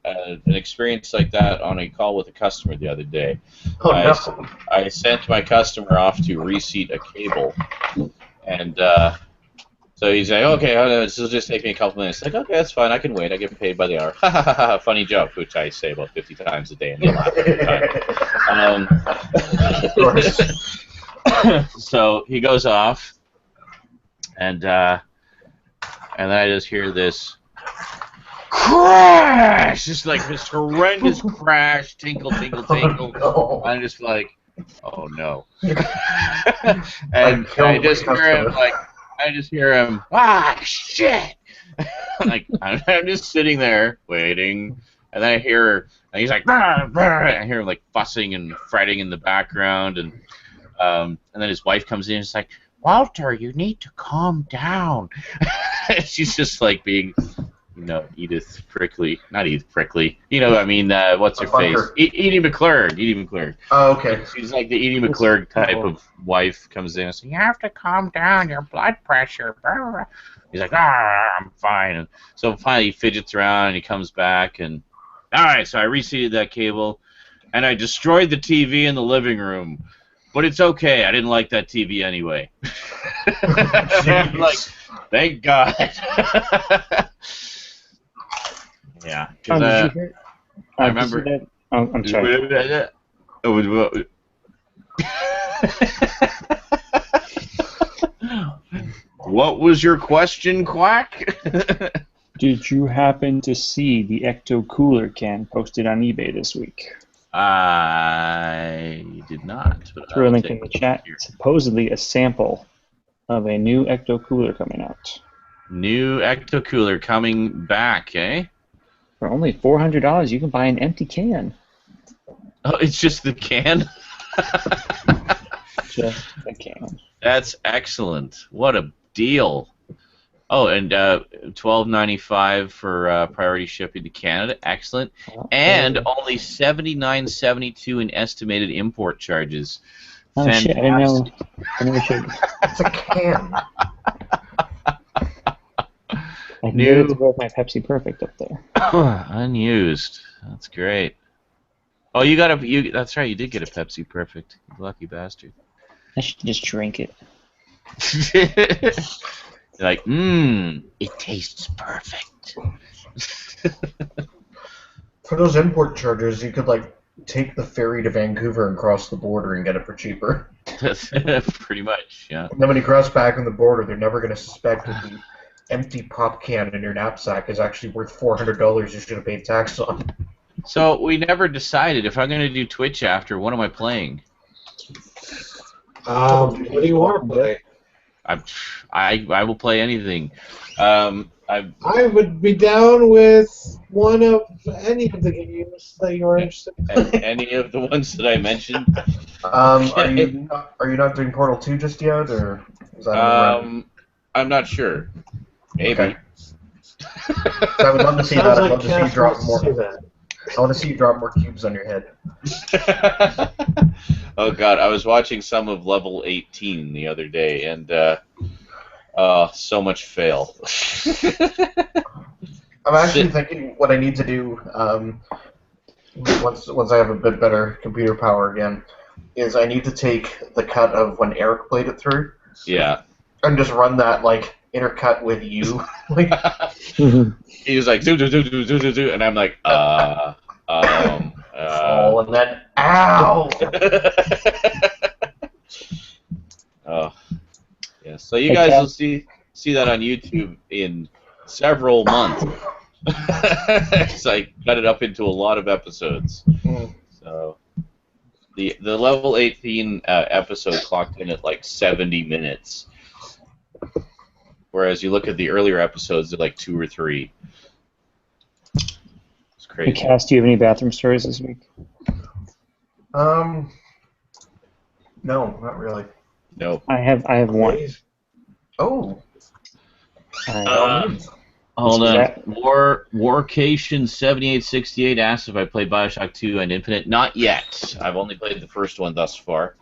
an experience like that on a call with a customer the other day. Oh, no. I sent my customer off to reseat a cable, and so he's like, okay, this will just take me a couple minutes. Like, okay, that's fine. I can wait. I get paid by the hour. Ha ha ha ha. Funny joke, which I say about 50 times a day, and they laugh every time. Of course. So he goes off, and then I just hear this crash, just like this horrendous crash, tinkle, tinkle, tinkle. Oh, no. I'm just like, oh no. And I just hear him, ah, shit! Like, I'm just sitting there waiting, and then I hear, and he's like, bah, bah. I hear him like fussing and fretting in the background, and then his wife comes in and is like, Walter, you need to calm down. She's just like being, Edith Prickly, not Edith Prickly. I mean, what's her face? Edie McClurg. Oh, okay. She's like the Edie McClurg type of wife comes in and says, you have to calm down, your blood pressure. He's like, I'm fine. And so finally he fidgets around and he comes back and, all right, so I reseated that cable and I destroyed the TV in the living room. But it's okay. I didn't like that TV anyway. I'm like, thank God. Yeah. I remember. Oh, I'm sorry. What was your question, Quack? Did you happen to see the Ecto Cooler can posted on eBay this week? I did not. Throw a link in the chat. Supposedly a sample of a new Ecto Cooler coming out. New Ecto Cooler coming back, eh? For only $400, you can buy an empty can. Oh, it's just the can? Just the can. That's excellent. What a deal. Oh, and $12.95 for priority shipping to Canada. Excellent. And only $79.72 in estimated import charges. Oh, shit. I didn't know. I never should. It's a can. I knew to go with my Pepsi Perfect up there. Unused. That's great. Oh, that's right. You did get a Pepsi Perfect. You lucky bastard. I should just drink it. You're like, it tastes perfect. For those import charges, you could take the ferry to Vancouver and cross the border and get it for cheaper. Pretty much, yeah. And then when you cross back on the border, they're never going to suspect that the empty pop can in your knapsack is actually worth $400 you should have paid tax on. So we never decided if I'm going to do Twitch after. What am I playing? What do you want to play? I will play anything. I would be down with one of any of the games that you're interested in. Any of the ones that I mentioned. Are you not doing Portal 2 just yet, or is that I'm not sure. Maybe. Okay. So I would love to see that. I'd love to see you drop more. I want to see you drop more cubes on your head. Oh God, I was watching some of Level 18 the other day, and so much fail. I'm actually thinking what I need to do once I have a bit better computer power again is I need to take the cut of when Eric played it through. Yeah. And just run that intercut with you. He was like do, and I'm like fall and then ow. Oh, yeah. So you guys will see that on YouTube in several months. So I cut it up into a lot of episodes. So the level 18 episode clocked in at 70 minutes. Whereas you look at the earlier episodes, they're 2 or 3. It's crazy. Hey, Cass, do you have any bathroom stories this week? No, not really. No. I have one. Oh. Hold on. Warcation 7868 asked if I played Bioshock 2 and Infinite. Not yet. I've only played the first one thus far,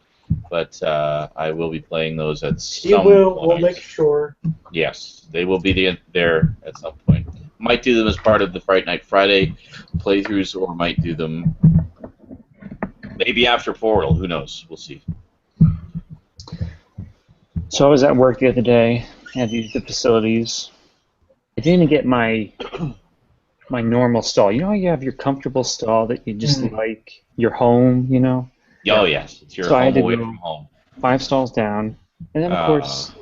but I will be playing those at some point. We'll make sure. Yes, they will be there at some point. Might do them as part of the Fright Night Friday playthroughs, or might do them maybe after Portal. Who knows? We'll see. So I was at work the other day. I had to use the facilities. I didn't get my normal stall. You know how you have your comfortable stall that you just like your home, you know? Oh, yes. It's your home away from home. 5 stalls down. And then, of course,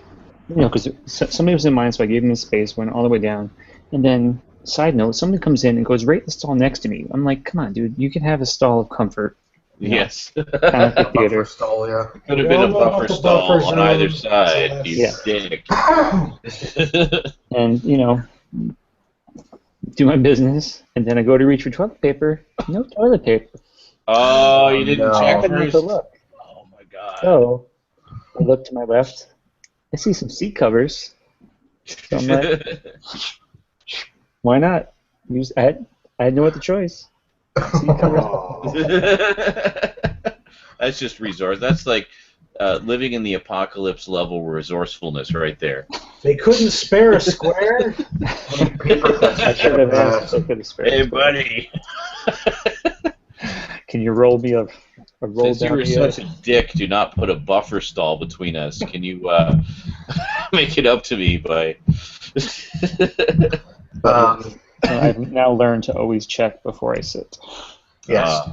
you know, because somebody was in mine, so I gave them the space, went all the way down. And then, side note, somebody comes in and goes right in the stall next to me. I'm like, come on, dude, you can have a stall of comfort. Yes. At the theater. Stall, yeah. Could have been a buffer stall on either side. You dick. And, you know, do my business, and then I go to reach for toilet paper. No toilet paper. Oh, you didn't check first? Look. Oh, my God. So, I look to my left. I see some seat covers. So I'm like, why not? I had no other choice. That's just resource. That's like living in the apocalypse level resourcefulness right there. They couldn't spare a square? I should have asked if they could spare. Hey, buddy. Can you roll me a roll Since you were such a dick, do not put a buffer stall between us. Can you make it up to me by... I've now learned to always check before I sit. Yes.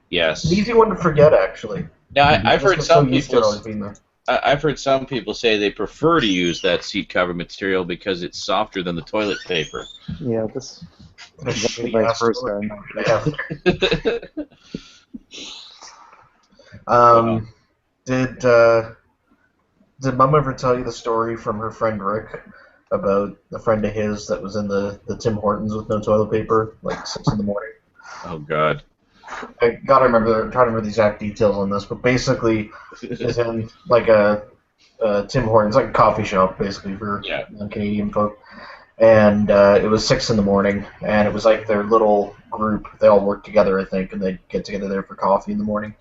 Yes. An easy one to forget, actually. Now, I've heard some people. There. I've heard some people say they prefer to use that seat cover material because it's softer than the toilet paper. Yeah, this vice versa. Did Mom ever tell you the story from her friend Rick about a friend of his that was in the Tim Hortons with no toilet paper, like 6 in the morning? Oh, God. I gotta remember, I'm trying to remember the exact details on this, but basically, it's in like a Tim Hortons, like a coffee shop, basically for non-Canadian folk. And it was 6 in the morning, and it was like their little group. They all work together, I think, and they get together there for coffee in the morning.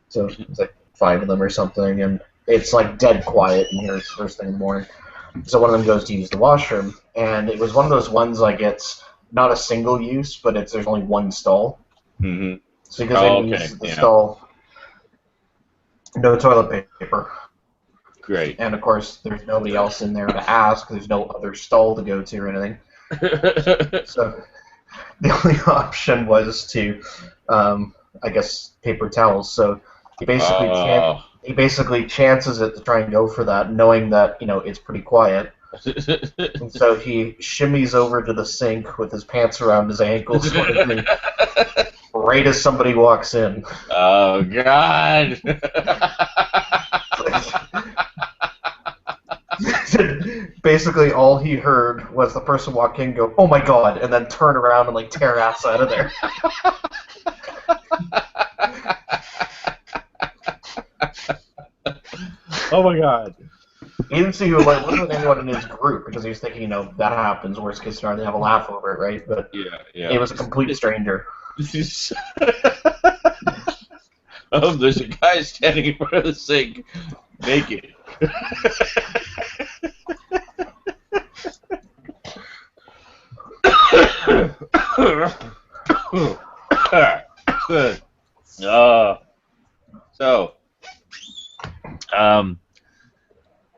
So it's like 5 of them or something, and it's like dead quiet in here. It's first thing in the morning. So one of them goes to use the washroom, and it was one of those ones like it's not a single use, but there's only one stall. Mm-hmm. So because they use the stall, no toilet paper. Great. And of course, there's nobody else in there to ask. There's no other stall to go to or anything. So the only option was to, I guess, paper towels. So he basically chances it to try and go for that, knowing that it's pretty quiet. And so he shimmies over to the sink with his pants around his ankles, right as somebody walks in. Oh, God. Basically, all he heard was the person walk in, go, "Oh my God," and then turn around and like tear ass out of there. Oh my God. He didn't see who wasn't anyone in his group because he was thinking, that happens. Worst case scenario, they have a laugh over it, right? But it was a complete stranger. There's a guy standing in front of the sink, naked.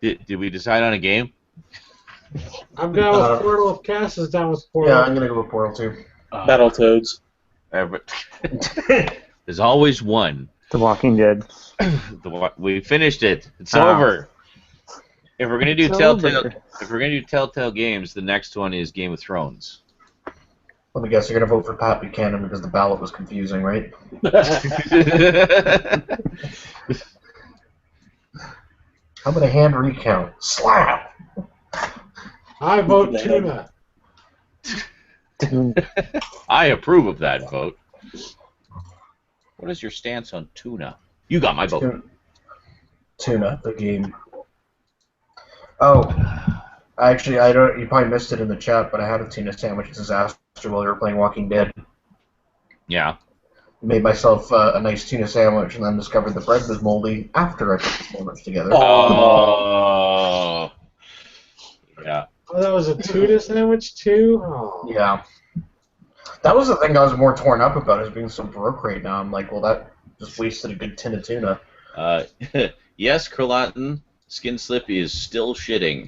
Did we decide on a game? I'm down with Portal. If Cass is down with Portal. Yeah, I'm gonna go with Portal too. Battletoads. There's always one. The Walking Dead. We finished it. It's over. If we're gonna do Telltale games, the next one is Game of Thrones. Let me guess, you're gonna vote for Pat Buchanan because the ballot was confusing, right? How about a hand recount? Slap! I vote tuna. I approve of that vote. What is your stance on tuna? You got my vote. Tuna, the game. Oh, Actually, I don't. You probably missed it in the chat, but I had a tuna sandwich disaster while we were playing Walking Dead. Yeah. Made myself a nice tuna sandwich, and then discovered the bread was moldy after I put the sandwich together. Oh. Yeah. Oh, that was a tuna sandwich too. Oh. Yeah. That was the thing I was more torn up about, is being so broke right now. I'm like, well, that just wasted a good tin of tuna. Yes, Kralatin, Skin Slippy is still shitting.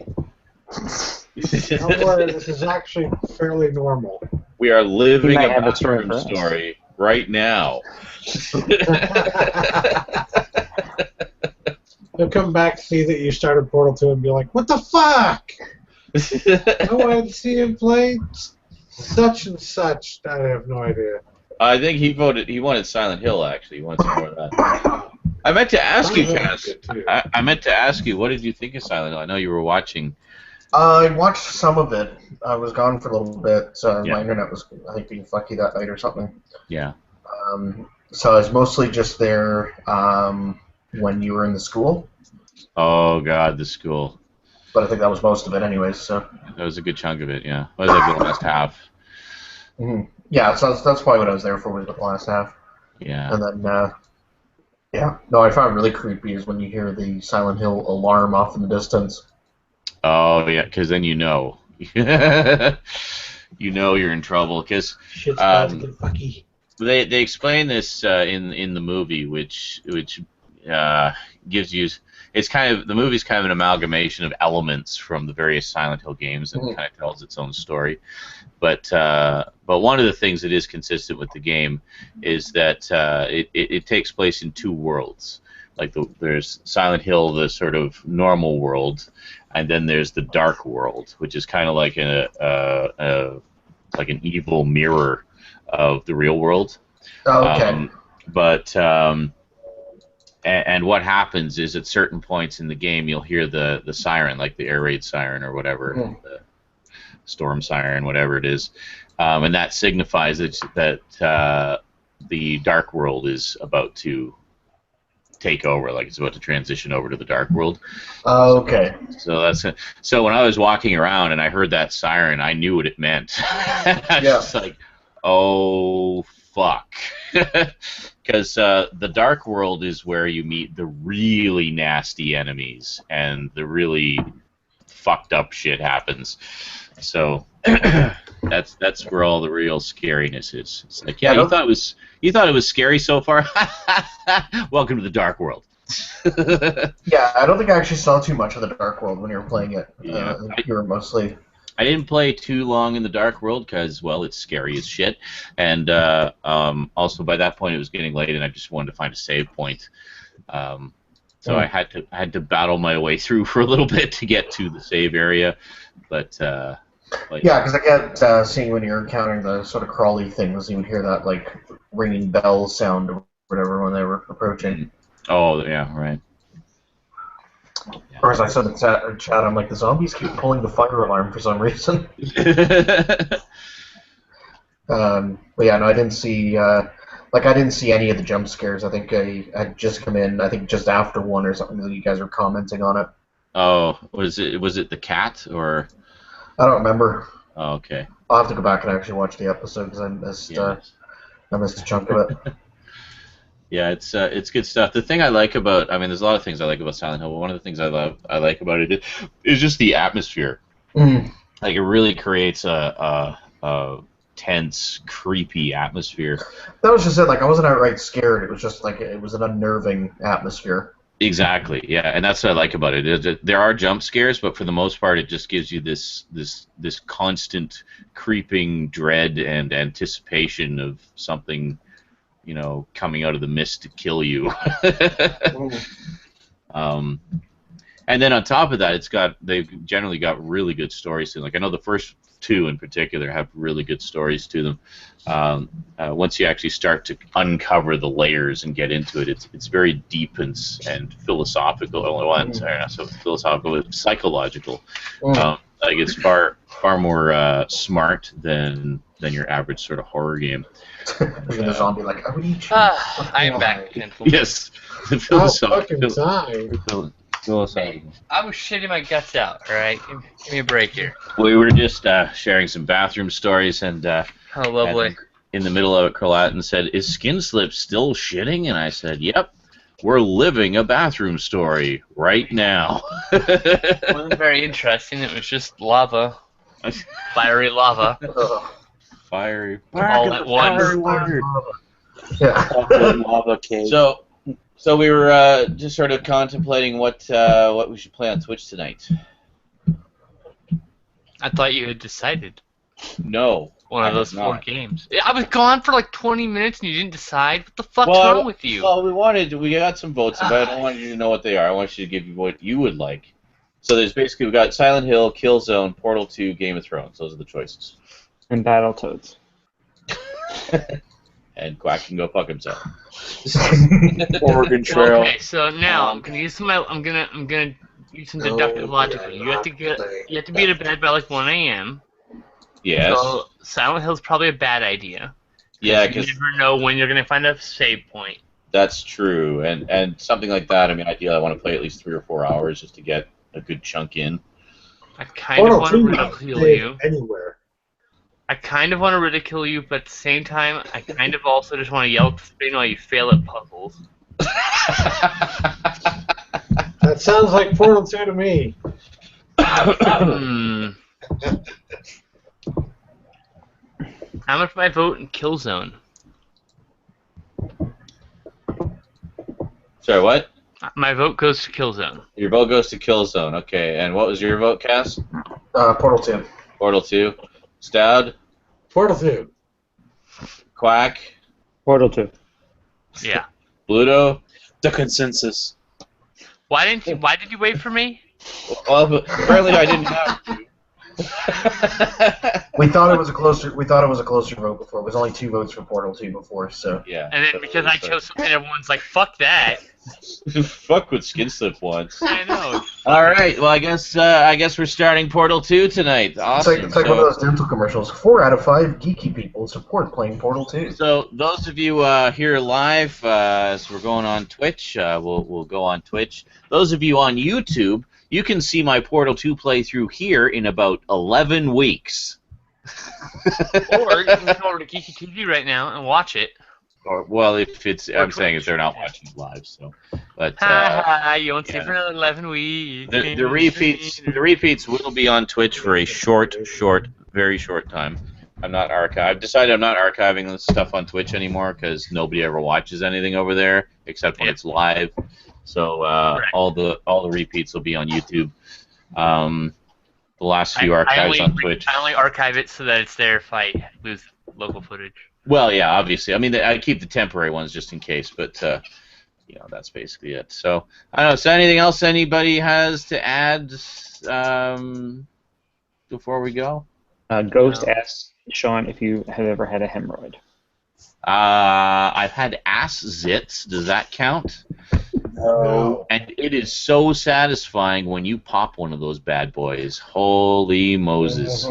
Don't worry, this is actually fairly normal. We are living a have a bathroom story right now. He'll come back, see that you started Portal 2, and be like, "What the fuck? I wanted to see him play such and such." I have no idea. I think he wanted Silent Hill, actually. He wanted some more of that. I meant to ask you, Cass. I meant to ask you, what did you think of Silent Hill? I know you were watching. I watched some of it. I was gone for a little bit. My internet was, I think, being fucky that night or something. Yeah. So I was mostly just there when you were in the school. Oh, God, the school. But I think that was most of it anyways, so. That was a good chunk of it, yeah. What was like the last half? Mm-hmm. Yeah, so that's probably what I was there for, was the last half. Yeah. And then, yeah. No, I found it really creepy is when you hear the Silent Hill alarm off in the distance. Oh, yeah, because then you know. You know you're in trouble, because they explain this in the movie, which gives you, it's kind of, the movie's kind of an amalgamation of elements from the various Silent Hill games, and kind of tells its own story. But one of the things that is consistent with the game is that it takes place in two worlds. Like there's Silent Hill, the sort of normal world, and then there's the dark world, which is kind of like like an evil mirror of the real world. Oh, okay. And what happens is at certain points in the game you'll hear the siren, like the air raid siren or whatever, the storm siren, whatever it is, and that signifies that the dark world is about to take over, like it's about to transition over to the dark world. Oh, okay. So when I was walking around and I heard that siren, I knew what it meant. I was just like, oh fuck, because the dark world is where you meet the really nasty enemies and the really fucked up shit happens. So that's where all the real scariness is. It's like, yeah, you thought it was scary so far. Welcome to the dark world. Yeah, I don't think I actually saw too much of the dark world when you were playing it. Yeah, you were mostly. I didn't play too long in the dark world because, well, it's scary as shit, and also by that point it was getting late, and I just wanted to find a save point. So I had to battle my way through for a little bit to get to the save area, but yeah, because I get seeing when you're encountering the sort of crawly things, you would hear that like ringing bell sound or whatever when they were approaching. Oh yeah, right. Or as I said in chat, I'm like, the zombies keep pulling the fire alarm for some reason. But yeah, no, I didn't see. I didn't see any of the jump scares. I think I had just come in. I think just after one or something that you guys were commenting on it. Oh, was it the cat or? I don't remember. Oh, okay. I'll have to go back and actually watch the episode because I missed a chunk of it. Yeah, it's good stuff. The thing I like about, I mean, there's a lot of things I like about Silent Hill, but one of the things I like about it is just the atmosphere. Mm. Like, it really creates a tense, creepy atmosphere. That was just it. Like, I wasn't outright scared. It was just like it was an unnerving atmosphere. Exactly. Yeah, and that's what I like about it. There are jump scares, but for the most part, it just gives you this constant creeping dread and anticipation of something, you know, coming out of the mist to kill you. And then on top of that, they've generally got really good stories to them. Like, I know the first two in particular have really good stories to them. Once you actually start to uncover the layers and get into it, it's very deep and philosophical. Well, sorry, not so philosophical, but psychological. Like, it's far more smart than your average sort of horror game. The zombie like, I would eat you. I am back. Yes. How fucking time. Psilocybin. I was shitting my guts out. All right, give me a break here. We were just sharing some bathroom stories, and oh, lovely. In the middle of it, Carlatin said, "Is Skin Slip still shitting?" And I said, "Yep, we're living a bathroom story right now." It wasn't very interesting. It was just lava, fiery lava. Fiery. All at once. Yeah. Lava cave. So we were just sort of contemplating what we should play on Twitch tonight. I thought you had decided. No. One of those 4 games. I was gone for like 20 minutes and you didn't decide. What the fuck's wrong with you? Well, we got some votes, but I don't want you to know what they are. I want you to give you what you would like. So there's basically, we got Silent Hill, Killzone, Portal 2, Game of Thrones. Those are the choices. And Battletoads. And Quack can go fuck himself. Oregon Trail. Okay, so now I'm gonna use some deductive logic. You have to be to bed by like 1 a.m. Yes. So Silent Hill's probably a bad idea. Yeah, because you never know when you're gonna find a save point. That's true, and something like that. I mean, ideally, I want to play at least 3 or 4 hours just to get a good chunk in. I kind of want to ridicule you. Anywhere. I kind of want to ridicule you, but at the same time, I kind of also just want to yell at the screen while you fail at puzzles. That sounds like Portal 2 to me. How much would I vote in Killzone? Sorry, what? My vote goes to Killzone. Your vote goes to Killzone. Okay, and what was your vote, Cass? Portal 2. Portal 2. Stout? Portal 2. Quack? Portal 2. Yeah. Bluto? The consensus. Why did you wait for me? Well, apparently I didn't have to. We thought it was a closer vote before. It was only 2 votes for Portal 2 before, so. Yeah. And then because I chose something, everyone's like, "Fuck that." Fuck what Skin Slip wants. I know. All right. Well, I guess we're starting Portal 2 tonight. Awesome. It's like one of those dental commercials. 4 out of 5 geeky people support playing Portal 2. So those of you here live, as we're going on Twitch, we'll go on Twitch. Those of you on YouTube, you can see my Portal 2 playthrough here in about 11 weeks. Or you can go over to Geeky TV right now and watch it. Or, well, if it's, I'm saying if they're not watching live, so. But you won't see it for another 11 weeks. The repeats will be on Twitch for a very short time. I've decided I'm not archiving this stuff on Twitch anymore because nobody ever watches anything over there except when it's live. So all the repeats will be on YouTube. The last few archives on Twitch. I only archive it so that it's there if I lose local footage. Well, yeah, obviously. I mean, I keep the temporary ones just in case, but that's basically it. So I don't know. So anything else anybody has to add before we go? Ghost asks Sean if you have ever had a hemorrhoid. I've had ass zits. Does that count? No. And it is so satisfying when you pop one of those bad boys. Holy Moses.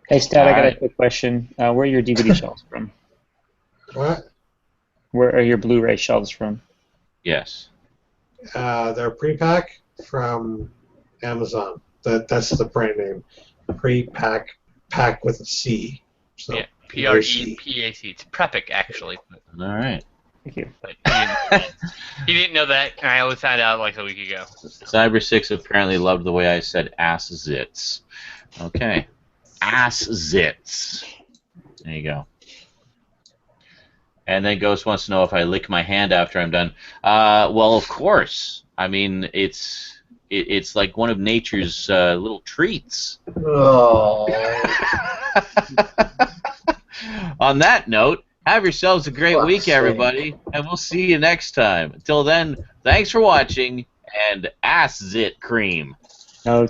Hey, Stat, I got a quick question. Where are your DVD shelves from? What? Where are your Blu-ray shelves from? Yes. They're pre-pack from Amazon. That's the brand name. Pre-pack, pack with a C. So, yeah, P-R-E-P-A-C. It's Prepic, actually. All right. Thank you. But he didn't know that, and I only found out like a week ago. Cyber6 apparently loved the way I said ass zits. Okay. Ass zits. There you go. And then Ghost wants to know if I lick my hand after I'm done. Well, of course. I mean, it's like one of nature's little treats. Oh. On that note, have yourselves a great week, everybody, and we'll see you next time. Until then, thanks for watching, and ass zit cream. No.